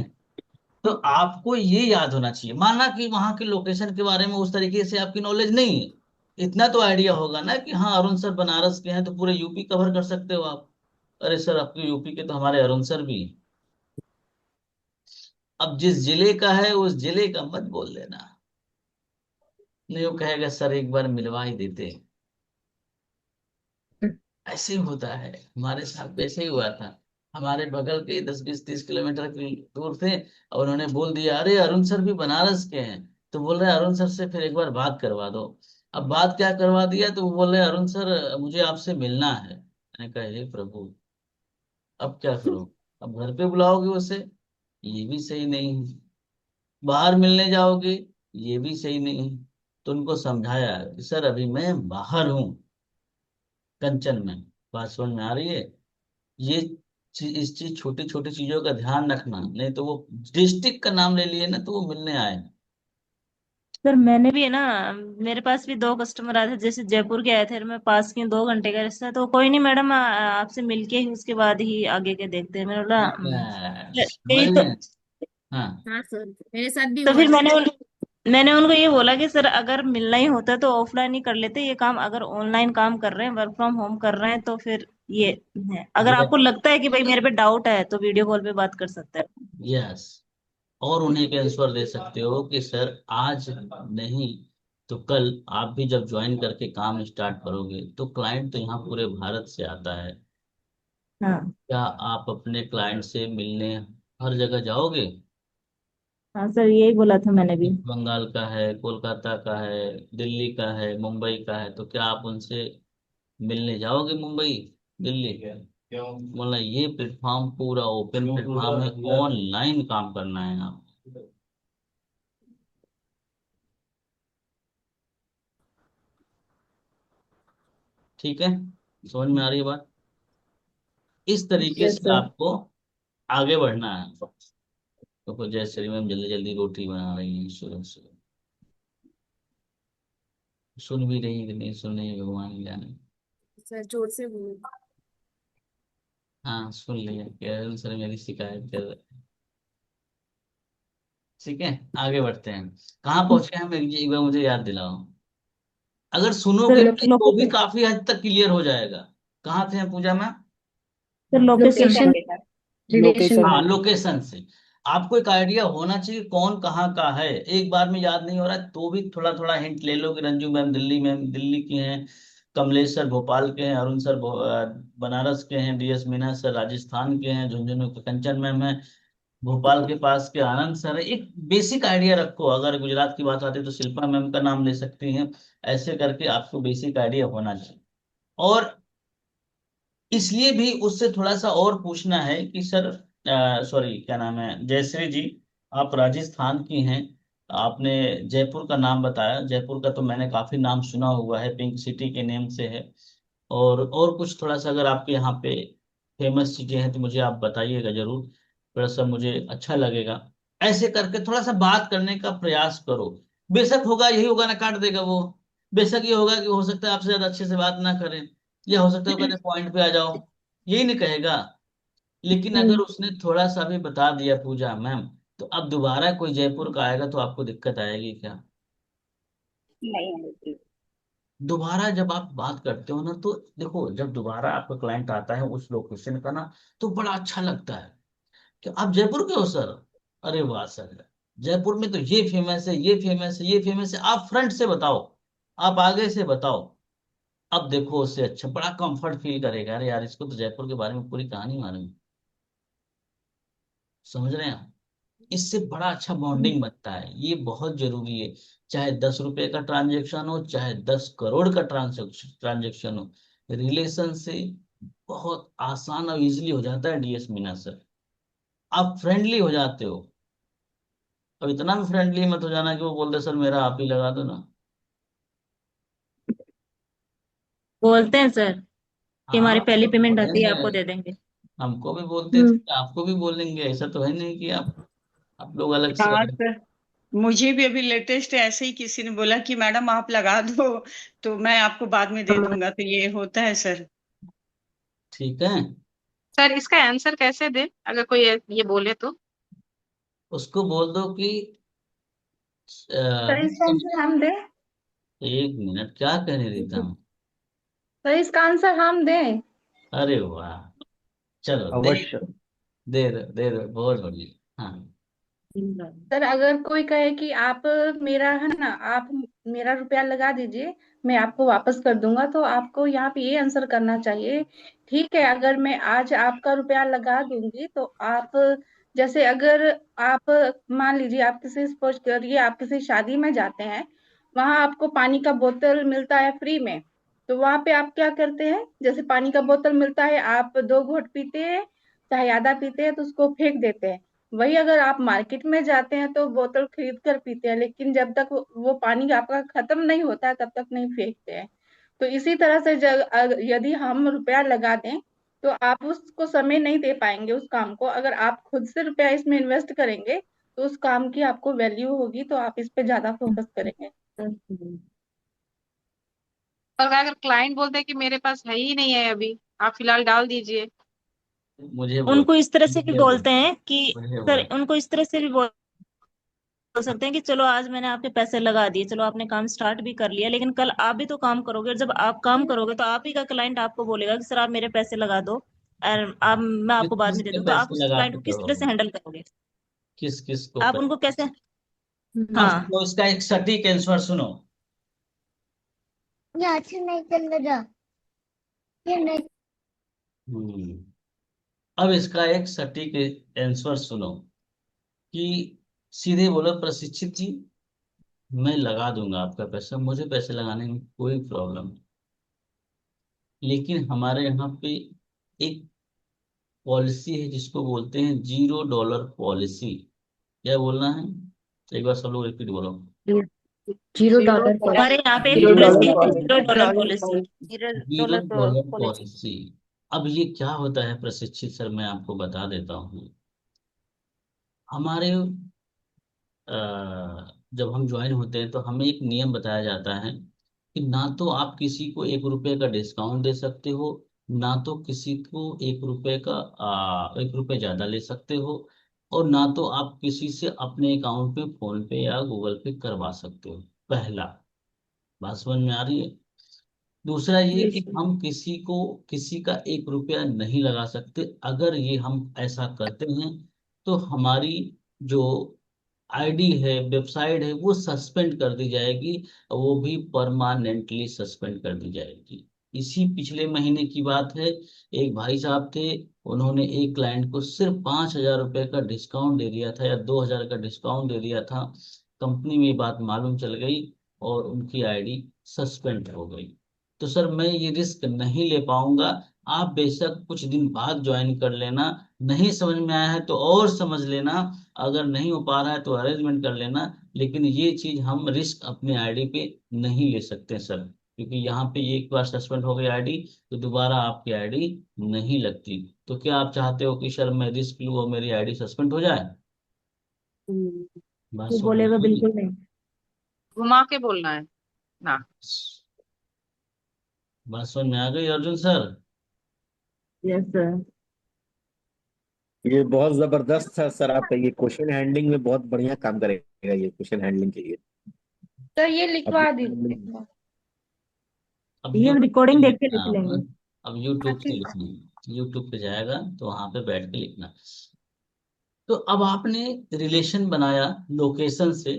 तो आपको ये याद होना चाहिए, माना कि वहां के लोकेशन के बारे में उस तरीके से आपकी नॉलेज नहीं है, इतना तो आइडिया होगा ना कि हाँ अरुण सर बनारस के हैं तो पूरे यूपी कवर कर सकते हो आप। अरे सर, आपके यूपी के तो हमारे अरुण सर भी हैं। अब जिस जिले का है उस जिले का मत बोल देना, नहीं वो कहेगा सर एक बार मिलवा ही देते। ऐसे ही होता है, हमारे साथ वैसे ही हुआ था। हमारे बगल के 10 20 30 किलोमीटर की दूर थे, और उन्होंने बोल दिया अरे अरुण सर भी बनारस के हैं। तो बोल रहे अरुण सर से फिर एक बार बात करवा दो। अब बात क्या करवा दिया, तो वो बोल रहे अरुण सर मुझे आपसे मिलना है। मैंने कहा हे प्रभु, अब क्या करो। अब घर पे बुलाओगे उसे, ये भी सही नहीं है। बाहर मिलने जाओगे, ये भी सही नहीं है। तो उनको समझाया कि सर अभी मैं बाहर हूँ, कंचन में। बात समझ में आ रही है। ये इस चीज, छोटी छोटी चीजों का ध्यान रखना, नहीं तो वो डिस्ट्रिक्ट का नाम ले लिए ना तो वो मिलने आए। सर मैंने भी है ना, मेरे पास भी दो कस्टमर आए थे, जैसे जयपुर के आए थे, मैं पास की 2 घंटे का रास्ता है, तो कोई नहीं मैडम, आपसे मिलके ही उसके बाद ही आगे के देखते हैं। मैंने बोला समझ यही तो। गए। हाँ। हाँ सर, मेरे साथ भी तो हुआ फिर था। मैंने उनको ये बोला कि सर अगर मिलना ही होता तो ऑफलाइन ही कर लेते ये काम, अगर ऑनलाइन काम कर रहे हैं, वर्क फ्रॉम होम कर रहे हैं, तो फिर ये है, अगर आपको लगता है कि भाई मेरे पे डाउट है तो वीडियो कॉल पे बात कर सकते हैं। यस। और उन्हें एक आंसर दे सकते हो कि सर आज नहीं तो कल आप भी जब ज्वाइन करके काम स्टार्ट करोगे, तो क्लाइंट तो यहाँ पूरे भारत से आता है। हाँ। क्या आप अपने क्लाइंट से मिलने हर जगह जाओगे? हाँ सर, यही बोला था मैंने भी। ईस्ट बंगाल का है, कोलकाता का है, दिल्ली का है, मुंबई का है, तो क्या आप उनसे मिलने जाओगे मुंबई, दिल्ली? बोला ये प्लेटफॉर्म पूरा ओपन प्लेटफॉर्म है, ऑनलाइन काम करना है आप। ठीक है, समझ में आ रही है बात? इस तरीके यस से सर। आपको आगे बढ़ना है। तो जय श्री मैम जल्दी जल्दी रोटी बना रही है, सुबह सुबह। सुन भी रही है कि नहीं सुन रही है, भगवान जाने। सर जोर से बोलो। हाँ सुन लिया, कह रहे सर मेरी शिकायत कर रहे हैं। ठीक है, आगे बढ़ते हैं। कहाँ पहुंचे हम, एक बार मुझे याद दिलाओ। अगर सर सुनोगे भी तो भी लोकेशन। काफी हद तक क्लियर हो जाएगा। कहाँ थे हम पूजा मैम? Sir location location. पे। रिलेशन हाँ, में। लोकेशन से आपको एक आइडिया होना चाहिए कौन कहाँ का है। एक बार में याद नहीं हो रहा है, तो भी थोड़ा थोड़ा हिंट ले लो कि रंजू मैम दिल्ली में, दिल्ली की हैं, कमलेश सर भोपाल के हैं, अरुण सर बनारस के हैं, डीएस मीना सर राजस्थान के हैं, झुंझुनू के कंचन मैम है, भोपाल के पास के आनंद सर है। एक बेसिक आइडिया रखो, अगर गुजरात की बात आती है तो शिल्पा मैम का नाम ले सकती हैं। ऐसे करके आपको बेसिक आइडिया होना चाहिए। और इसलिए भी उससे थोड़ा सा और पूछना है कि सर, सॉरी क्या नाम है, जयश्री जी, आप राजस्थान की हैं, आपने जयपुर का नाम बताया। जयपुर का तो मैंने काफी नाम सुना हुआ है, पिंक सिटी के नेम से है। और कुछ थोड़ा सा अगर आपके यहाँ पे फेमस चीजें हैं तो मुझे आप बताइएगा जरूर, थोड़ा सा मुझे अच्छा लगेगा। ऐसे करके थोड़ा सा बात करने का प्रयास करो। बेशक होगा यही होगा ना, काट देगा वो। बेशक ये होगा कि हो सकता है आपसे ज्यादा अच्छे से बात ना करें, या हो सकता है वो कहते पॉइंट पे आ जाओ, यही नहीं कहेगा। लेकिन अगर उसने थोड़ा सा भी बता दिया पूजा मैम, तो अब दोबारा कोई जयपुर का आएगा तो आपको दिक्कत आएगी क्या? नहीं आएगी। दोबारा जब आप बात करते हो ना, तो देखो जब दोबारा आपका क्लाइंट आता है उस लोकेशन का ना, तो बड़ा अच्छा लगता है कि आप जयपुर के हो सर। अरे वाह सर, जयपुर में तो ये फेमस है, ये फेमस है, ये फेमस है। आप फ्रंट से बताओ, आप आगे से बताओ। अब देखो उससे अच्छा बड़ा कंफर्ट फील करेगा, अरे यार इसको तो जयपुर के बारे में पूरी कहानी मालूम है। समझ रहे हैं आप? इससे बड़ा अच्छा बॉन्डिंग बनता है, ये बहुत जरूरी है। चाहे 10 रुपए का ट्रांजेक्शन हो, चाहे 10 करोड़ का ट्रांजेक्शन हो, रिलेशन से बहुत आसान और इजीली हो जाता है डीएस मीना सर। आप फ्रेंडली हो जाते हो। अब इतना भी फ्रेंडली मत हो जाना कि वो बोलते सर मेरा आप ही लगा दो ना। बोलते हैं सर कि हाँ, हमारी पहली तो पेमेंट बोले आती है आपको हैं, दे देंगे। हमको भी बोलते थे, आपको भी बोलेंगे, ऐसा तो है नहीं कि आप लोग अलग से हाँ अलग। सर। मुझे भी अभी लेटेस्ट ऐसे ही किसी ने बोला कि मैडम आप लगा दो, तो मैं आपको बाद में दे दूंगा, तो ये होता है सर। ठीक है, सर इसका आंसर कैसे दे, अगर कोई ये बोले तो? उसको बोल दो कि सर इसका आंसर हम दें? एक मिनट, क्या कहने देता हूँ। सर इसका आंसर हम दें? अरे वाह, चलो दे, अवश्य। दे दो, बहुत बढ़िया। हाँ, सर अगर कोई कहे कि आप मेरा है ना, आप मेरा रुपया लगा दीजिए, मैं आपको वापस कर दूंगा, तो आपको यहाँ पे ये आंसर करना चाहिए, ठीक है अगर मैं आज आपका रुपया लगा दूंगी तो आप, जैसे अगर आप मान लीजिए आप किसी, सपोज करिए आप किसी शादी में जाते हैं, वहां आपको पानी का बोतल मिलता है फ्री में, तो वहां पे आप क्या करते हैं, जैसे पानी का बोतल मिलता है, आप 2 घूंट पीते हैं, चाहे आधा पीते हैं तो उसको फेंक देते हैं। वही अगर आप मार्केट में जाते हैं तो बोतल खरीद कर पीते हैं, लेकिन जब तक वो पानी आपका खत्म नहीं होता है तब तक नहीं फेंकते हैं। तो इसी तरह से यदि हम रुपया लगा दें तो आप उसको समय नहीं दे पाएंगे उस काम को, अगर आप खुद से रुपया इसमें इन्वेस्ट करेंगे तो उस काम की आपको वैल्यू होगी, तो आप इस पे ज्यादा फोकस करेंगे। और अगर क्लाइंट बोलते हैं कि मेरे पास है ही नहीं है अभी, आप फिलहाल डाल दीजिए। मुझे बोल, उनको इस तरह से भी मुझे बोल, बोलते हैं कि मुझे सर, बोल। उनको इस तरह से भी बोल सकते हैं कि चलो आज मैंने आपके पैसे लगा दिए, चलो आपने काम स्टार्ट भी कर लिया, लेकिन कल आप भी तो काम करोगे, और जब आप काम करोगे तो आप ही का क्लाइंट आपको बोलेगा कि सर आप मेरे पैसे लगा दो, और आप मैं किस आपको बाद किस में दे पे दूँ, तो आप पैसे उस लगा क्लाइंट के को किस तरह से करोगे, हैंडल करोगे? किस किस को आप पे? उनको कैसे? हाँ, हाँ। तो इसका एक सटीक आंसर सुनो। ये अच्छा नहीं चल रहा, ये नहीं। हम्म, अब इसका एक सटीक आंसर सुनो कि सीधे बोलो, प्रशिक्षित जी मैं लगा दूंगा आपका पैसा, मुझे पैसे लगाने में कोई प्रॉब्लम नहीं, लेकिन हमारे यहाँ पे एक पॉलिसी है जिसको बोलते हैं $0 पॉलिसी। क्या बोलना है, एक बार सब लोग रिपीट बोलो। जीरो जीरो डॉलर हमारे डॉलर यहाँ पे एक जीरो जीरो पॉलिसी डॉलर है, dollar zero dollar policy. Policy. Zero zero dollar dollar policy. Policy. अब ये क्या होता है प्रशिक्षित सर, मैं आपको बता देता हूँ। हमारे जब हम ज्वाइन होते हैं तो हमें एक नियम बताया जाता है कि ना तो आप किसी को ₹1 का डिस्काउंट दे सकते हो, ना तो किसी को ₹1 ज्यादा ले सकते हो, और ना तो आप किसी से अपने अकाउंट पे फोन पे या गूगल पे करवा सकते हो। पहला, बात समझ में आ रही है? दूसरा ये कि हम किसी को किसी का ₹1 नहीं लगा सकते। अगर ये हम ऐसा करते हैं तो हमारी जो आईडी है, वेबसाइट है, वो सस्पेंड कर दी जाएगी, वो भी परमानेंटली सस्पेंड कर दी जाएगी। इसी पिछले महीने की बात है, एक भाई साहब थे, उन्होंने एक क्लाइंट को सिर्फ ₹5,000 का डिस्काउंट दे दिया था या 2,000 का डिस्काउंट दे दिया था। कंपनी में ये बात मालूम चल गई और उनकी आईडी सस्पेंड हो गई। तो सर मैं ये रिस्क नहीं ले पाऊंगा, आप बेशक कुछ दिन बाद ज्वाइन कर लेना, नहीं समझ में आया है तो और समझ लेना, अगर नहीं हो पा रहा है तो अरेंजमेंट कर लेना, लेकिन ये चीज हम रिस्क अपने आईडी पे नहीं ले सकते सर, क्योंकि यहाँ पे ये एक बार सस्पेंड हो गई आईडी तो दोबारा आपकी आईडी नहीं लगती। तो क्या आप चाहते हो कि सर मैं रिस्क लूं और मेरी आईडी सस्पेंड हो जाए? बात वो समझ में बोलेगा आई? बिल्कुल नहीं। घुमा के बोलना है ना। बात समझ में आ गई अर्जुन सर? Yes sir. ये बहुत जबरदस्त है सर, आपका ये क्वेश्चन हैंडलिंग में बहुत बढ़िया काम करेगा, ये क्वेश्चन हैंडलिंग के लिए। सर ये अब लिखवा दीजिए। अब ये हम यूट्यूब पे रिकॉर्डिंग देख के लिखना लिख आप, लेंगे। अब यूट्यूब से लिखना, यूट्यूब पे जाएगा तो वहां पे बैठ के लिखना। तो अब आपने रिलेशन बनाया लोकेशन से,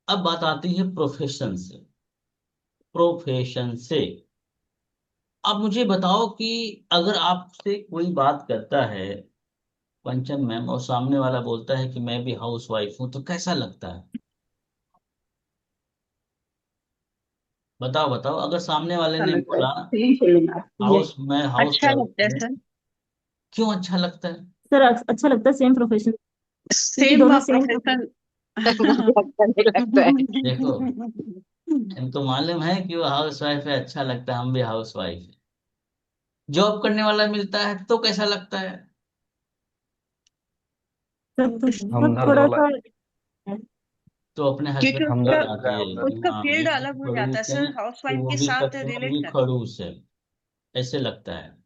अब बात आती है प्रोफेशन से। प्रोफेशन से अब मुझे बताओ कि अगर आपसे कोई बात करता है पंचम मैम, और सामने वाला बोलता है कि मैं भी हाउस वाइफ हूं, तो कैसा लगता है? बताओ बताओ, अगर सामने वाले अच्छा ने लगता है, बोला सेम फीलिंग आती है। मैं हाउस अच्छा वाइफ लगता है हूँ, सर। क्यों अच्छा लगता है? सर अच्छा लगता है, सेम प्रोफेशन, क्योंकि सेम दोनों सेम। प्रोफेशन। मुझे अच्छा नहीं लगता है। देखो, इनको मालूम है कि वो हाउस वाइफ है, अच्छा लगता है, हम भी हाउस वाइफ है। जॉब करने वाला मिलता है तो कैसा लगता है? सर तो वो हमदर्द थोड़ा वाला। सा तो अपने क्योंकि हस्बैंड को उसका बताती है कि उसका हाँ फील्ड ये भी अलग हो जाता है खड़ूस है, सर, हाउस तो वाइफ वो के भी साथ वो रिलेट भी करता खड़ूस है, ऐसे लगता है।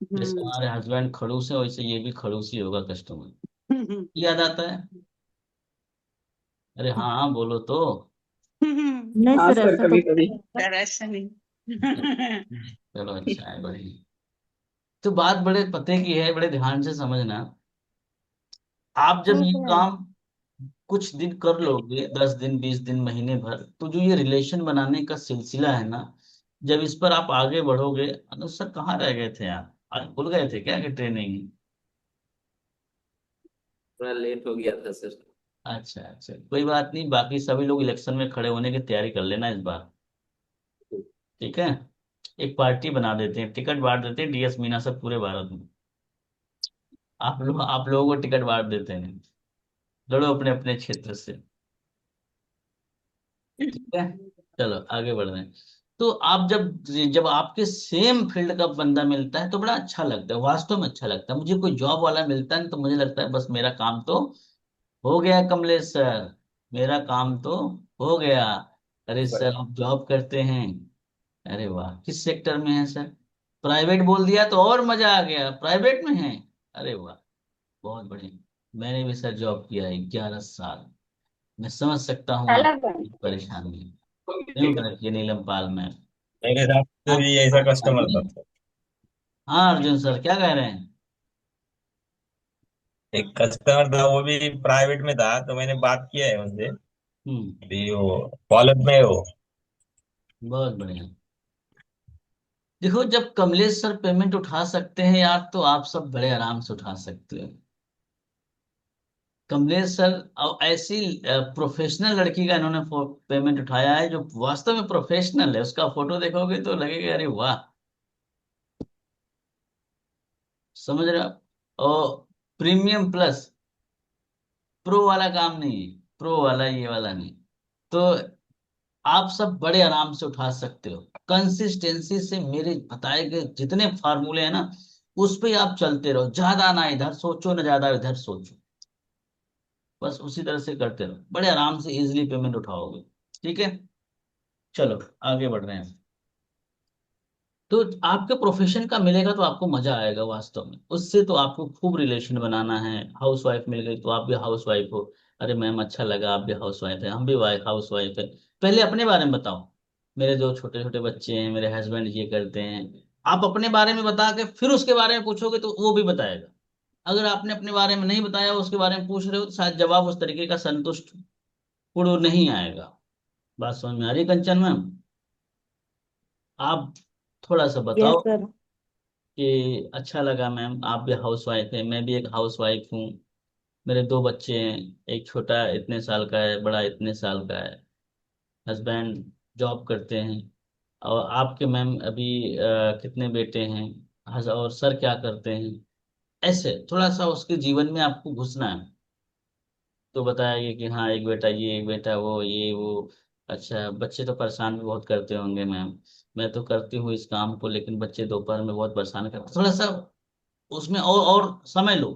जैसे है। हमारे हस्बैंड खड़ूस है वैसे ये भी खड़ूस ही होगा कस्टमर। याद आता है? अरे हाँ हाँ, बोलो तो। नहीं हाँ सर, सर, ऐसा तो कभी कुछ कभी नहीं होता। सर ऐसा नहीं। चलो अच्छा है, बढ़िया। तो बात बड़े पते की है, बड़े ध्यान से समझना। आप जब हाँ ये सर। काम कुछ दिन कर लोगे, 10 दिन 20 दिन महीने भर, तो जो ये रिलेशन बनाने का सिलसिला है ना, जब इस पर आप आगे बढ़ोगे। अनुज सर कहाँ रह गए थे आप? आज भूल गए थे क्या कि ट्रेनिंग? थोड़ा लेट हो गया था सर। अच्छा अच्छा, कोई बात नहीं, बाकी सभी लोग इलेक्शन में खड़े होने की तैयारी कर लेना इस बार। ठीक है, एक पार्टी बना देते हैं, टिकट बांट देते हैं डीएस मीना सब पूरे भारत में। आप लोगों को टिकट बांट देते हैं, लड़ो अपने अपने क्षेत्र से। ठीक है, चलो आगे बढ़ रहे हैं। तो आप जब जब आपके सेम फील्ड का बंदा मिलता है तो बड़ा अच्छा लगता है, वास्तव में अच्छा लगता है। मुझे कोई जॉब वाला मिलता है ना, तो मुझे लगता है बस मेरा काम तो हो गया कमलेश सर, मेरा काम तो हो गया। अरे सर आप जॉब करते हैं? अरे वाह, किस सेक्टर में है सर? प्राइवेट बोल दिया तो और मजा आ गया, प्राइवेट में है? अरे वाह, बहुत बढ़िया। मैंने भी सर जॉब किया है 11 साल, मैं समझ सकता हूँ अलग आपकी परेशानी। म्यूट रखिए नीलम पाल में। मेरे साथ से आप भी ऐसा कस्टमर था सर। हाँ अर्जुन सर क्या कह रहे हैं? एक कस्टमर था, वो भी प्राइवेट में था, तो मैंने बात किया है उनसे। हम्म, अभी वो कॉलेज में है वो। बहुत बढ़िया। देखो, जब कमलेश सर पेमेंट उठा सकते हैं यार, तो आप सब बड़े आराम से उठा सकते हो। कमलेश सर और ऐसी प्रोफेशनल लड़की का इन्होंने पेमेंट उठाया है जो वास्तव में प्रोफेशनल है, उसका फोटो देखोगे तो लगेगा अरे वाह। समझ रहे हो आप? और प्रीमियम प्लस, प्रो वाला काम नहीं है, प्रो वाला ये वाला नहीं। तो आप सब बड़े आराम से उठा सकते हो। कंसिस्टेंसी से मेरे बताए गए जितने फार्मूले हैं ना, उस पे आप चलते रहो, ज्यादा ना इधर सोचो ना ज्यादा इधर सोचो, बस उसी तरह से करते रहो, बड़े आराम से इजिली पेमेंट उठाओगे। ठीक है, चलो आगे बढ़ रहे हैं। तो आपके प्रोफेशन का मिलेगा तो आपको मजा आएगा वास्तव में, उससे तो आपको खूब रिलेशन बनाना है। हाउस वाइफ मिल गई तो आप भी हाउस वाइफ हो, अरे मैम अच्छा लगा आप भी हाउस वाइफ है, हम भी वाइफ हाउस वाइफ है। पहले अपने बारे में बताओ, मेरे दो छोटे छोटे बच्चे हैं, मेरे हस्बैंड ये करते हैं। आप अपने बारे में बता के फिर उसके बारे में पूछोगे तो वो भी बताएगा। अगर आपने अपने बारे में नहीं बताया, उसके बारे में पूछ रहे हो, तो शायद जवाब उस तरीके का संतुष्ट पूर्ण नहीं आएगा। बात समझ में आ रही है कंचन मैम? आप थोड़ा सा यस बताओ सर। कि अच्छा लगा मैम, आप भी हाउस वाइफ है, मैं भी एक हाउस वाइफ हूँ, मेरे दो बच्चे हैं, एक छोटा इतने साल का है, बड़ा इतने साल का है, हस्बैंड जॉब करते हैं। और आपके मैम अभी कितने बेटे हैं? और सर क्या करते हैं? ऐसे थोड़ा सा उसके जीवन में आपको घुसना है। तो बताया कि हाँ एक बेटा ये, एक बेटा वो, ये वो। अच्छा, बच्चे तो परेशान भी बहुत करते होंगे मैम। मैं तो करती हूँ इस काम को, लेकिन बच्चे दोपहर में बहुत परेशान करते, थोड़ा सा उसमें और समय लो।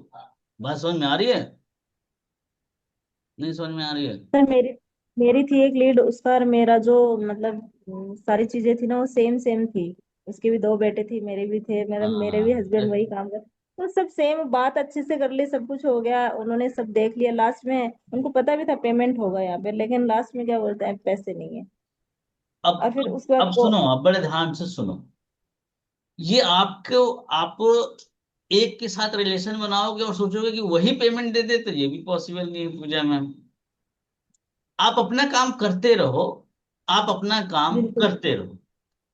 बात समझ में आ रही है? नहीं समझ में आ रही है? सर मेरी मेरी थी एक लीड, उसका और मेरा जो मतलब सारी चीजें थी ना वो सेम सेम थी। उसके भी दो बेटे थे, मेरे भी थे, मेरे भी हाँ हस्बैंड वही काम कर, तो सब सेम बात अच्छे से कर ली, सब कुछ हो गया, उन्होंने सब देख लिया। लास्ट में उनको पता भी था पेमेंट होगा यहाँ पे, लेकिन लास्ट में क्या बोलते हैं, पैसे नहीं है। अब और फिर अब उसके बाद अब सुनो, अब बड़े ध्यान से सुनो। ये आपको आप एक के साथ रिलेशन बनाओगे और सोचोगे कि वही पेमेंट दे दे, तो ये भी पॉसिबल नहीं है पूजा मैम। आप अपना काम करते रहो, आप अपना काम बिल्कुल। करते रहो।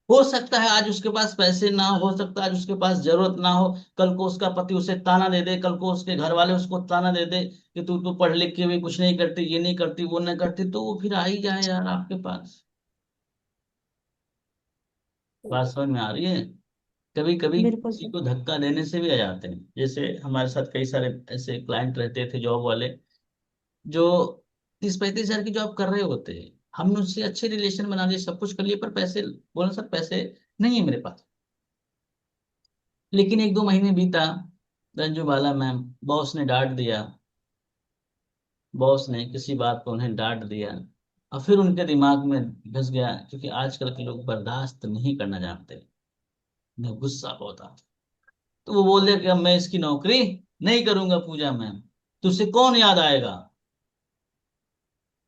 हो सकता है आज उसके पास पैसे ना हो सकता है आज उसके पास जरूरत ना हो, कल को उसका पति उसे ताना दे दे, कल को उसके घर वाले उसको ताना दे दे कि तू तू पढ़ लिख के भी कुछ नहीं करती, ये नहीं करती वो नहीं करती, तो वो फिर आ ही जाए यार आपके पास। बात समझ में आ रही है? कभी कभी बिल्कुल किसी सर। को धक्का देने से भी आ जाते हैं। जैसे हमारे साथ कई सारे ऐसे क्लाइंट रहते थे जॉब वाले, जो 30-35 हजार की जॉब कर रहे होते हैं, हमने उससे अच्छे रिलेशन बना लिए, सब कुछ कर लिए, पर पैसे बोले सर पैसे नहीं है मेरे पास। लेकिन 1-2 महीने बीता, रंजू बाला मैम बॉस ने डांट दिया, बॉस ने किसी बात पर उन्हें डांट दिया और फिर उनके दिमाग में घुस गया, क्योंकि आजकल के लोग बर्दाश्त नहीं करना जानते, उन्हें गुस्सा बहुत आता। तो वो बोल दिया कि अब मैं इसकी नौकरी नहीं करूंगा पूजा मैम, तुझसे कौन याद आएगा।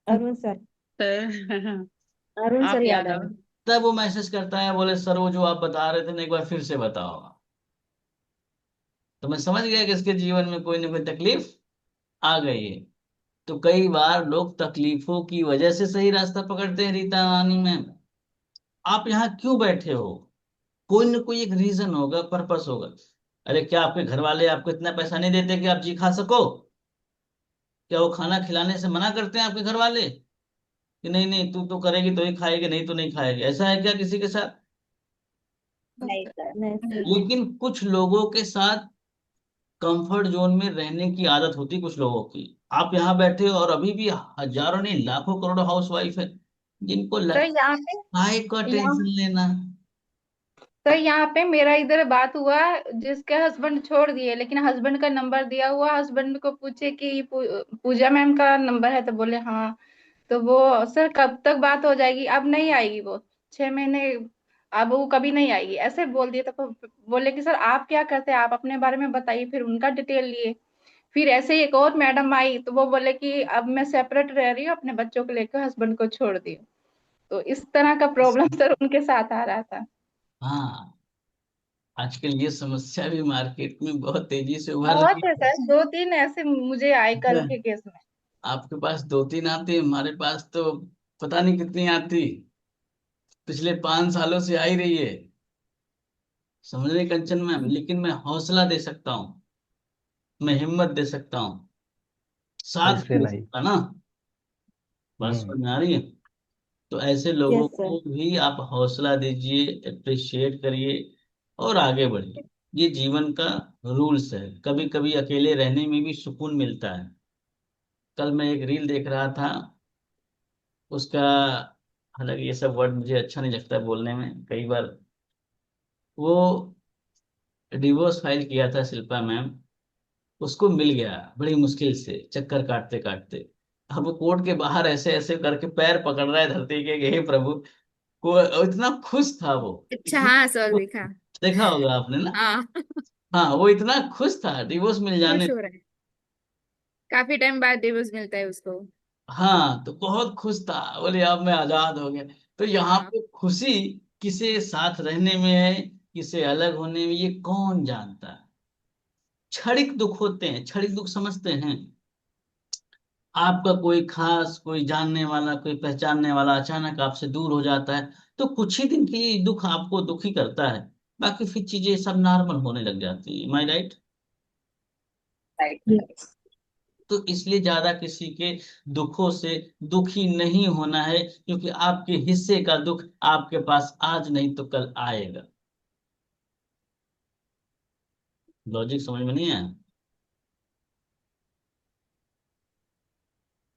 अरुण सर। सर अरुण आप सर याद याद आए। आओ। तब वो मैसेज करता है, बोले सर वो जो आप बता रहे थे ना, एक बार फिर से बताओ। तो मैं समझ गया कि इसके जीवन में कोई ना कोई तकलीफ आ गई है। तो कई बार लोग तकलीफों की वजह से सही रास्ता पकड़ते हैं रीता रानी मैम। आप यहाँ क्यों बैठे हो, कोई ना कोई एक रीजन होगा, पर्पस होगा। अरे क्या आपके घर वाले आपको इतना पैसा नहीं देते कि आप जी खा सको? क्या वो खाना खिलाने से मना करते हैं आपके घर वाले कि नहीं नहीं तू तो करेगी तो ही खाएगी, नहीं तो नहीं खाएगी? ऐसा है क्या किसी के साथ? नहीं सर। नहीं सर। लेकिन कुछ लोगों के साथ कंफर्ट जोन में रहने की आदत होती कुछ लोगों की। आप यहाँ बैठे हो और अभी भी हजारों नहीं लाखों करोड़ों हाउस वाइफ है जिनको तो लगता यहाँ है "हाय का पे यहाँ टेंशन लेना"। तो यहाँ पे मेरा इधर बात हुआ, जिसके हस्बैंड छोड़ दिए लेकिन हस्बैंड का नंबर दिया हुआ, हस्बैंड को पूछे कि पूजा मैम का नंबर है, तो बोले हाँ। तो वो सर कब तक बात हो जाएगी, अब नहीं आएगी वो 6 महीने, अब वो कभी नहीं आएगी ऐसे बोल दिए। तो बोले कि सर आप क्या करते हैं, आप अपने बारे में बताइए, फिर उनका डिटेल लिए। फिर ऐसे ही एक और मैडम आई तो वो बोले कि अब मैं सेपरेट रह रही हूँ, अपने बच्चों को लेकर हस्बैंड को छोड़ दी। तो इस तरह का प्रॉब्लम सर उनके साथ आ रहा था। हाँ, आजकल ये समस्या भी मार्केट में बहुत तेजी से उभर बहुत रही है सर, 2-3 ऐसे मुझे आए कल है। के केस में। आपके पास दो तीन आती, हमारे पास तो पता नहीं कितनी आती, पिछले 5 सालों से आ ही रही है। समझ रहे कंचन मैम? लेकिन मैं हौसला दे सकता हूँ, मैं हिम्मत दे सकता हूँ, साथ ऐसे दे नहीं। सकता ना। बात हम्म। समझ में आ रही है? तो ऐसे लोगों यस सर। को भी आप हौसला दीजिए, अप्रिशिएट करिए और आगे बढ़िए। ये जीवन का रूल्स है, कभी कभी अकेले रहने में भी सुकून मिलता है। कल मैं एक रील देख रहा था उसका, हालांकि ये सब वर्ड मुझे अच्छा नहीं लगता बोलने में कई बार। वो डिवोर्स फाइल किया था शिल्पा मैम, उसको मिल गया बड़ी मुश्किल से चक्कर काटते काटते। अब वो कोर्ट के बाहर ऐसे ऐसे करके पैर पकड़ रहा है धरती के कि हे प्रभु। को इतना खुश था वो, अच्छा, इतना हाँ सर खुश- देखा। देखा होगा आपने ना? हाँ। हाँ, वो इतना खुश था डिवोर्स मिल जाने। खुश हो रहा है, काफी टाइम बाद डिवोर्स मिलता है उसको। हाँ, तो बहुत खुश था, बोले अब मैं आजाद हो गया। तो यहाँ हाँ। पे खुशी किसे साथ रहने में है, किसे अलग होने में, ये कौन जानता है। क्षणिक दुख होते हैं, क्षणिक दुख समझते हैं। आपका कोई खास, कोई जानने वाला, कोई पहचानने वाला अचानक आपसे दूर हो जाता है, तो कुछ ही दिन के लिए दुख आपको दुखी करता है, बाकी फिर चीजें सब नॉर्मल होने लग जाती है। My right? राइट। तो इसलिए ज्यादा किसी के दुखों से दुखी नहीं होना है, क्योंकि आपके हिस्से का दुख आपके पास आज नहीं तो कल आएगा। लॉजिक समझ में नहीं आया?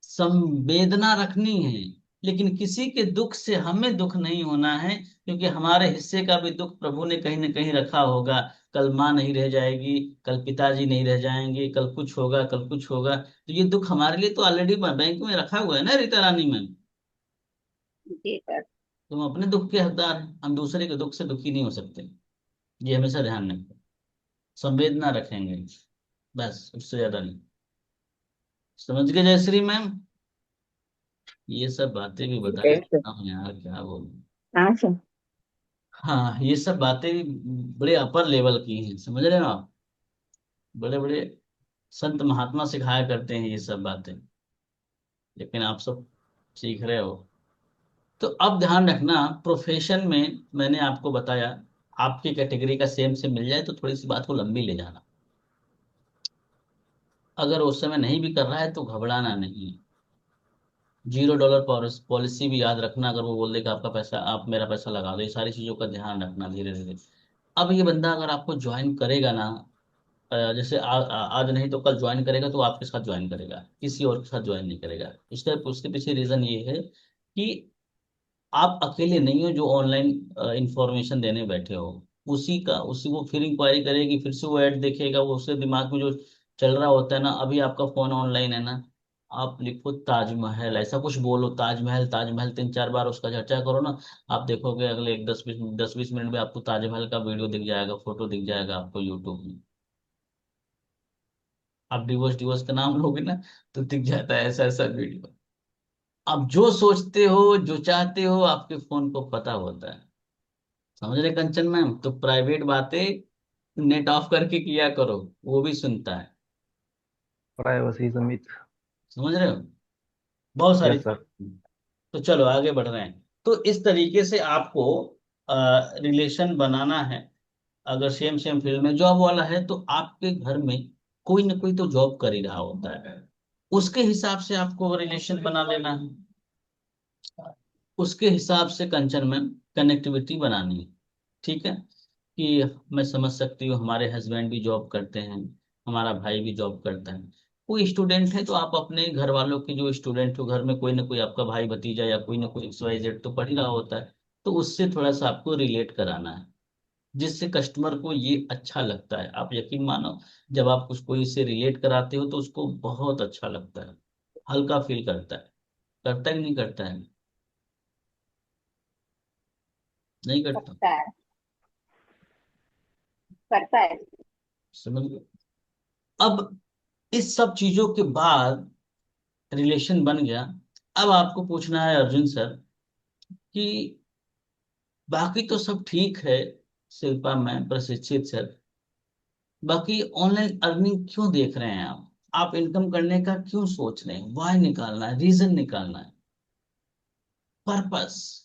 संवेदना रखनी है, लेकिन किसी के दुख से हमें दुख नहीं होना है, क्योंकि हमारे हिस्से का भी दुख प्रभु ने कहीं ना कहीं रखा होगा। कल माँ नहीं रह जाएगी, कल पिताजी नहीं रह जाएंगे, कल कुछ होगा, कल कुछ होगा। तो ये दुख हमारे लिए तो ऑलरेडी बैंक में रखा हुआ है ना रीता रानी मैम। जी सर। तुम अपने दुख के हकदार हैं, हम दूसरे के दुख से दुखी नहीं हो सकते। ये हमेशा ध्यान रखें, संवेदना रखेंगे, बस उससे ज्यादा नहीं। समझ गए जयश्री मैम? ये सब बातें भी बता यस सर। देता हूँ यार, क्या बोलूं। हाँ सर। हाँ, ये सब बातें भी बड़े अपर लेवल की हैं, समझ रहे हो आप? बड़े बड़े संत महात्मा सिखाया करते हैं ये सब बातें, लेकिन आप सब सीख रहे हो। तो अब ध्यान रखना, प्रोफेशन में मैंने आपको बताया, आपकी कैटेगरी का सेम से मिल जाए तो थोड़ी सी बात को लंबी ले जाना। अगर उस समय नहीं भी कर रहा है तो घबराना नहीं। $0 पॉलिसी भी याद रखना, अगर वो बोल दे कि आपका पैसा, आप मेरा पैसा लगा दो, ये सारी चीजों का ध्यान रखना धीरे धीरे। अब ये बंदा अगर आपको ज्वाइन करेगा ना, जैसे आज नहीं तो कल ज्वाइन करेगा, तो आपके साथ ज्वाइन करेगा, किसी और के साथ ज्वाइन नहीं करेगा। इसका उसके पीछे रीजन ये है कि आप अकेले नहीं हो जो ऑनलाइन इंफॉर्मेशन देने बैठे हो। उसी को फिर इंक्वायरी करेगी, फिर से वो ऐड देखेगा, वो उसके दिमाग में जो चल रहा होता है ना, अभी आपका फोन ऑनलाइन है ना, आप लिखो ताजमहल, ऐसा कुछ बोलो, ताजमहल ताजमहल 3-4 बार उसका चर्चा करो ना। आप देखोगे अगले एक 10-20 मिनट में आपको ताजमहल का वीडियो दिख जाएगा, फोटो दिख जाएगा आपको यूट्यूब में। आप डिवोर्स डिवोर्स का नाम लोगे ना तो दिख जाता है ऐसा ऐसा वीडियो। आप जो सोचते हो जो चाहते हो आपके फोन को पता होता है। समझ रहे कंचन मैम? तो प्राइवेट बातें नेट ऑफ करके किया करो, वो भी सुनता है। प्राइवेसी समित। समझ रहे हो? बहुत सारी यस सर। चीजें। तो चलो आगे बढ़ रहे हैं। तो इस तरीके से आपको रिलेशन बनाना है। अगर सेम सेम फील्ड में जॉब वाला है तो आपके घर में कोई ना कोई तो जॉब कर ही रहा होता है, उसके हिसाब से आपको रिलेशन बना लेना है। उसके हिसाब से कंचन में कनेक्टिविटी बनानी है। ठीक है कि मैं समझ सकती हूँ हमारे हस्बैंड भी जॉब करते हैं, हमारा भाई भी जॉब करता है, कोई स्टूडेंट है तो आप अपने घर वालों के जो स्टूडेंट हो, घर में कोई ना कोई आपका भाई भतीजा या कोई ना कोई XYZ तो पढ़ ही रहा होता है, तो उससे थोड़ा सा आपको रिलेट कराना है, जिससे कस्टमर को ये अच्छा लगता है। आप यकीन मानो, जब आप कुछ कोई से रिलेट कराते हो तो उसको बहुत अच्छा लगता है, हल्का फील करता है। करता है कि नहीं करता है? नहीं करता? करता है, करता है। समझ लो। अब इस सब चीजों के बाद रिलेशन बन गया। अब आपको पूछना है अर्जुन सर कि बाकी तो सब ठीक है, शिल्पा मैम, प्रशिक्षित सर, बाकी ऑनलाइन अर्निंग क्यों देख रहे हैं आप इनकम करने का क्यों सोच रहे हैं? वाई निकालना है, रीजन निकालना है, purpose.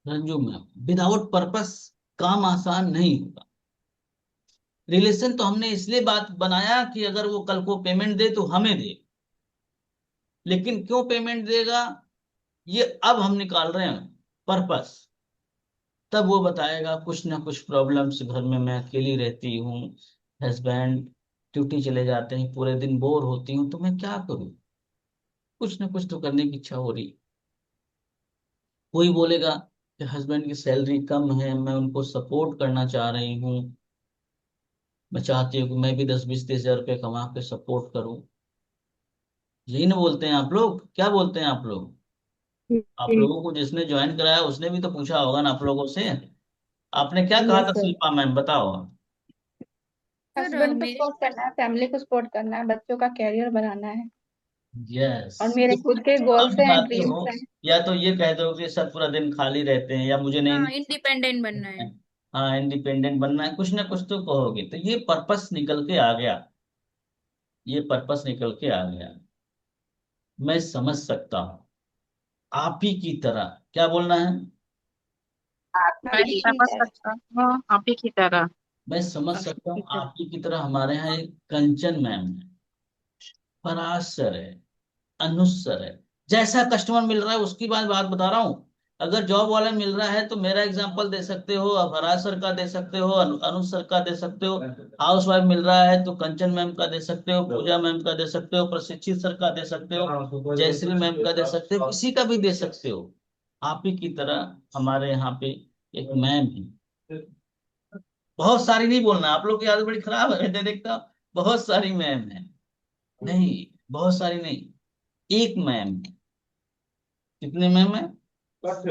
Ranju ma'am, without purpose काम आसान नहीं होगा। रिलेशन तो हमने इसलिए बात बनाया कि अगर वो कल को पेमेंट दे तो हमें दे, लेकिन क्यों पेमेंट देगा ये अब हम निकाल रहे हैं पर्पस। तब वो बताएगा कुछ ना कुछ प्रॉब्लम्स घर में, मैं अकेली रहती हूँ, हस्बैंड ड्यूटी चले जाते हैं, पूरे दिन बोर होती हूँ, तो मैं क्या करूँ? कुछ ना कुछ तो करने की इच्छा हो रही। कोई बोलेगा कि हस्बैंड की सैलरी कम है, मैं उनको सपोर्ट करना चाह रही हूँ, मैं चाहती हूँ कि मैं भी 10-20-30 हज़ार रुपये कमा के सपोर्ट करूँ। यही ना बोलते हैं आप लोग? क्या बोलते हैं आप लोग? आप लोगों को जिसने ज्वाइन कराया उसने भी तो पूछा होगा ना आप लोगों से। आपने क्या कहा यस था सर। शिल्पा मैम, बताओ। हस्बैंड को मेरे सपोर्ट करना है, फैमिली को सपोर्ट करना है, बच्चों का कैरियर बनाना है, यस। और मेरे खुद के आप गोल्स हैं, चाहते हो, ड्रीम्स हैं। या तो ये कह दो कि सब पूरा दिन खाली रहते हैं, या मुझे नहीं हाँ इंडिपेंडेंट बनना है। हाँ इंडिपेंडेंट बनना है, कुछ ना कुछ तो कहोगे, तो ये पर्पस निकल के आ गया। ये पर्पस निकल के आ गया। मैं समझ सकता हूँ आप ही की तरह। क्या बोलना है? आप मैं ही की समझ तरह। सकता हूँ आप ही की तरह। मैं समझ आप ही सकता की हूँ तरह। आप ही की तरह। हमारे यहाँ एक कंचन मैम है, फराज सर है, अनुज सर है। जैसा कस्टमर मिल रहा है उसकी बात बात बता रहा हूँ। अगर जॉब वाला मिल रहा है तो मेरा एग्जांपल दे सकते हो, फराज सर का दे सकते हो, अनुज सर का दे सकते हो। हाउस वाइफ मिल रहा है तो कंचन मैम का दे सकते हो, पूजा मैम का दे सकते हो, प्रशिक्षित सर का दे सकते हो, जयश्री मैम का दे सकते हो, किसी का भी दे सकते हो। आप ही की तरह हमारे यहाँ पे एक मैम है। बहुत सारी नहीं बोलना, आप लोग की आदत बड़ी खराब है, मैं देखता हूँ बहुत सारी मैम है। नहीं, बहुत सारी नहीं, एक मैम है। कितने मैम है? एक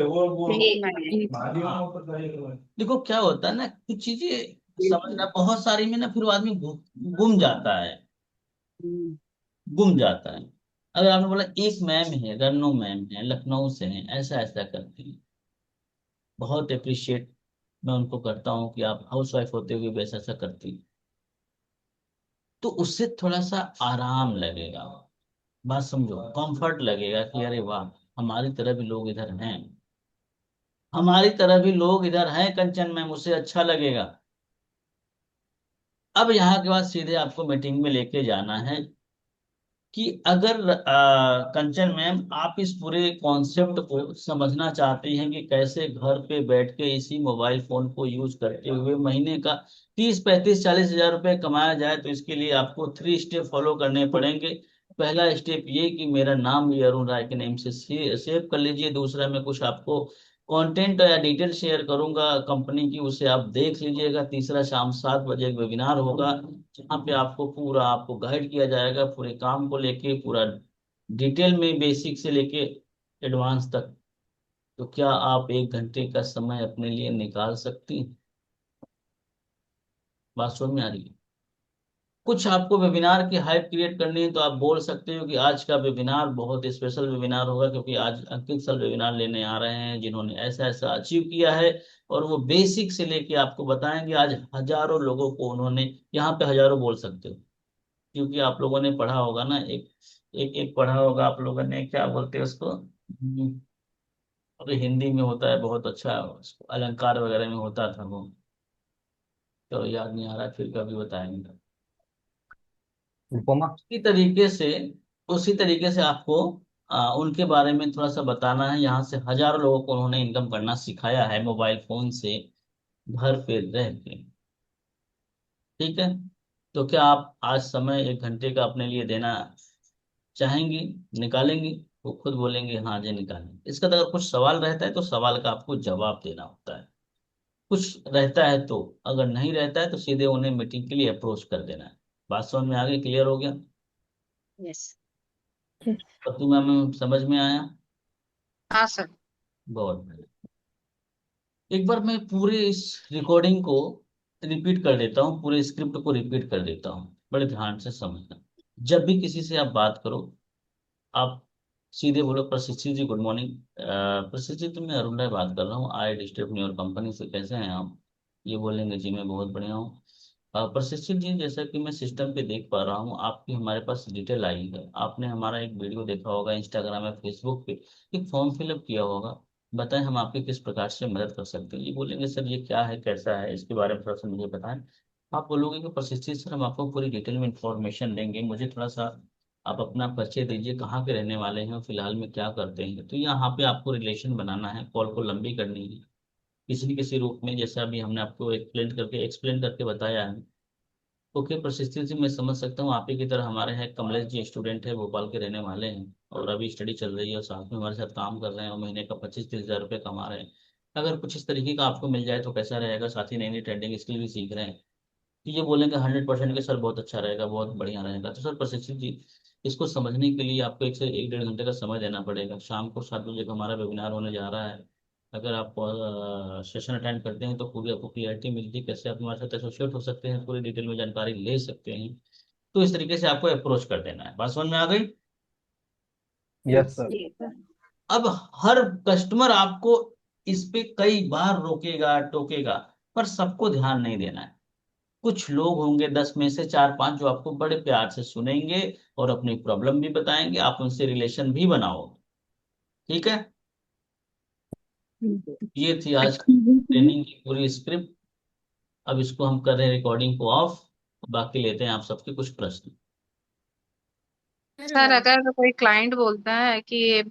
एक मिनट मिनट। देखो क्या होता है ना, कुछ चीजें समझना, बहुत सारी में ना फिर वो आदमी गुम जाता है, गुम जाता है। अगर आपने बोला एक मैम है, रन्नू मैम है, लखनऊ से है, ऐसा ऐसा करती है, बहुत अप्रिशिएट मैं उनको करता हूँ कि आप हाउस वाइफ होते हुए भी ऐसा ऐसा करती है। तो उससे थोड़ा सा आराम लगेगा, बात समझो, कंफर्ट लगेगा कि अरे वाह, हमारी तरह भी लोग इधर हैं, हमारी तरह भी लोग इधर हैं कंचन मैम, उसे अच्छा लगेगा। अब यहाँ के बाद सीधे आपको मीटिंग में लेके जाना है कि अगर कंचन मैम आप इस पूरे कॉन्सेप्ट को समझना चाहती हैं कि कैसे घर पे बैठ के इसी मोबाइल फोन को यूज करते हुए महीने का 30-35-40 हज़ार रुपए कमाया जाए, तो इसके लिए आपको 3 स्टेप फॉलो करने पड़ेंगे। पहला स्टेप ये कि मेरा नाम भी अरुण राय के नेम से सेव कर लीजिए। दूसरा में कुछ आपको कंटेंट या डिटेल शेयर करूंगा कंपनी की, उसे आप देख लीजिएगा। तीसरा शाम 7 बजे एक वेबिनार होगा जहाँ पे आपको गाइड किया जाएगा पूरे काम को लेके, पूरा डिटेल में, बेसिक से लेके एडवांस तक। तो क्या आप 1 घंटे का समय अपने लिए निकाल सकती हैं? बात समझ में आ रही है? कुछ आपको वेबिनार की हाइप क्रिएट करनी है तो आप बोल सकते हो कि आज का वेबिनार बहुत स्पेशल वेबिनार होगा, क्योंकि आज अंकित सर वेबिनार लेने आ रहे हैं जिन्होंने ऐसा ऐसा अचीव किया है, और वो बेसिक से लेके आपको बताएंगे। आज हजारों लोगों को उन्होंने, यहाँ पे हजारों बोल सकते हो क्योंकि आप लोगों ने पढ़ा होगा ना, एक एक एक पढ़ा होगा आप लोगों ने, क्या बोलते हैं उसको, अरे हिंदी में होता है बहुत अच्छा, उसको अलंकार वगैरह में होता था वो, तो याद नहीं आ रहा, फिर कभी बताएंगे। उपमा। उसी तरीके से आपको उनके बारे में थोड़ा सा बताना है। यहाँ से हजारों लोगों को उन्होंने इनकम करना सिखाया है मोबाइल फोन से, घर पे रह के। ठीक है, तो क्या आप आज समय 1 घंटे का अपने लिए देना चाहेंगी, निकालेंगी? वो खुद बोलेंगे हाँ जी निकालेंगे। इसका तो अगर कुछ सवाल रहता है तो सवाल का आपको जवाब देना होता है, कुछ रहता है तो, अगर नहीं रहता है तो सीधे उन्हें मीटिंग के लिए अप्रोच कर देना है। बात समझ में आ गई? क्लियर हो गया? यस। पत्तू मैम समझ में आया? हाँ सर। बहुत बढ़िया। एक बार मैं पूरे इस रिकॉर्डिंग को रिपीट कर देता हूँ, पूरे स्क्रिप्ट को रिपीट कर देता हूँ, बड़े ध्यान से समझना। जब भी किसी से आप बात करो, आप सीधे बोलो प्रशिक्षित जी गुड मॉर्निंग। प्रशिक्षित जी, मैं अरुण राय बात कर रहा हूँ, आई डिस्टर्ब योर कंपनी से, कैसे हैं आप? ये बोलेंगे जी मैं बहुत बढ़िया हूँ। प्रशिक्षित जी, जैसा कि मैं सिस्टम पे देख पा रहा हूँ आपकी हमारे पास डिटेल आई है, आपने हमारा एक वीडियो देखा होगा इंस्टाग्राम या फेसबुक पे, एक फॉर्म फिलअप किया होगा। बताएं हम आपकी किस प्रकार से मदद कर सकते हैं? ये बोलेंगे सर ये क्या है, कैसा है, इसके बारे में थोड़ा सा मुझे बताएं। आप बोलोगे कि प्रशिक्षित सर हम आपको पूरी डिटेल में इंफॉर्मेशन देंगे, मुझे थोड़ा सा आप अपना परिचय दीजिए, कहाँ के रहने वाले हैं, फिलहाल में क्या करते हैं। तो यहाँ पे आपको रिलेशन बनाना है, कॉल को लंबी करनी है किसी न किसी रूप में, जैसा अभी हमने आपको एक्सप्लेन करके बताया है। ओके प्रशिक्षित जी, मैं समझ सकता हूँ। आप ही की तरह हमारे यहाँ एक कमलेश जी स्टूडेंट है, भोपाल के रहने वाले हैं, और अभी स्टडी चल रही है और साथ में हमारे साथ काम कर रहे हैं, और महीने का 25-30 हज़ार रुपये कमा रहे हैं। अगर कुछ इस तरीके का आपको मिल जाए तो कैसा रहेगा? साथ ही नई नई ट्रेंडिंग स्किल भी सीख रहे हैं। तो ये बोलेंगे 100% के सर बहुत अच्छा रहेगा, बहुत बढ़िया रहेगा। तो सर प्रशिक्षित जी, इसको समझने के लिए आपको 1 से 1.5 घंटे का समय देना पड़ेगा। शाम को 7 बजे का हमारा वेबिनार होने जा रहा है। अगर आप सेशन अटेंड करते हैं तो पूरी आपको क्लियरिटी मिलती है, कैसे आप हमारे साथ एसोसिएट हो सकते हैं, पूरी डिटेल में जानकारी ले सकते हैं। तो इस तरीके से आपको अप्रोच कर देना है। बात समझ में आ गई? Yes sir. जी सर। अब हर कस्टमर आपको इस पे कई बार रोकेगा टोकेगा, पर सबको ध्यान नहीं देना है। कुछ लोग होंगे 10 में से 4-5 जो आपको बड़े प्यार से सुनेंगे और अपनी प्रॉब्लम भी बताएंगे, आप उनसे रिलेशन भी बनाओ। ठीक है, ये थी आज ट्रेनिंग की पूरी स्क्रिप्ट। अब इसको हम कर रहे हैं रिकॉर्डिंग को ऑफ, बाकी लेते हैं आप सबके कुछ प्रश्न। सर अगर कोई क्लाइंट बोलता है कि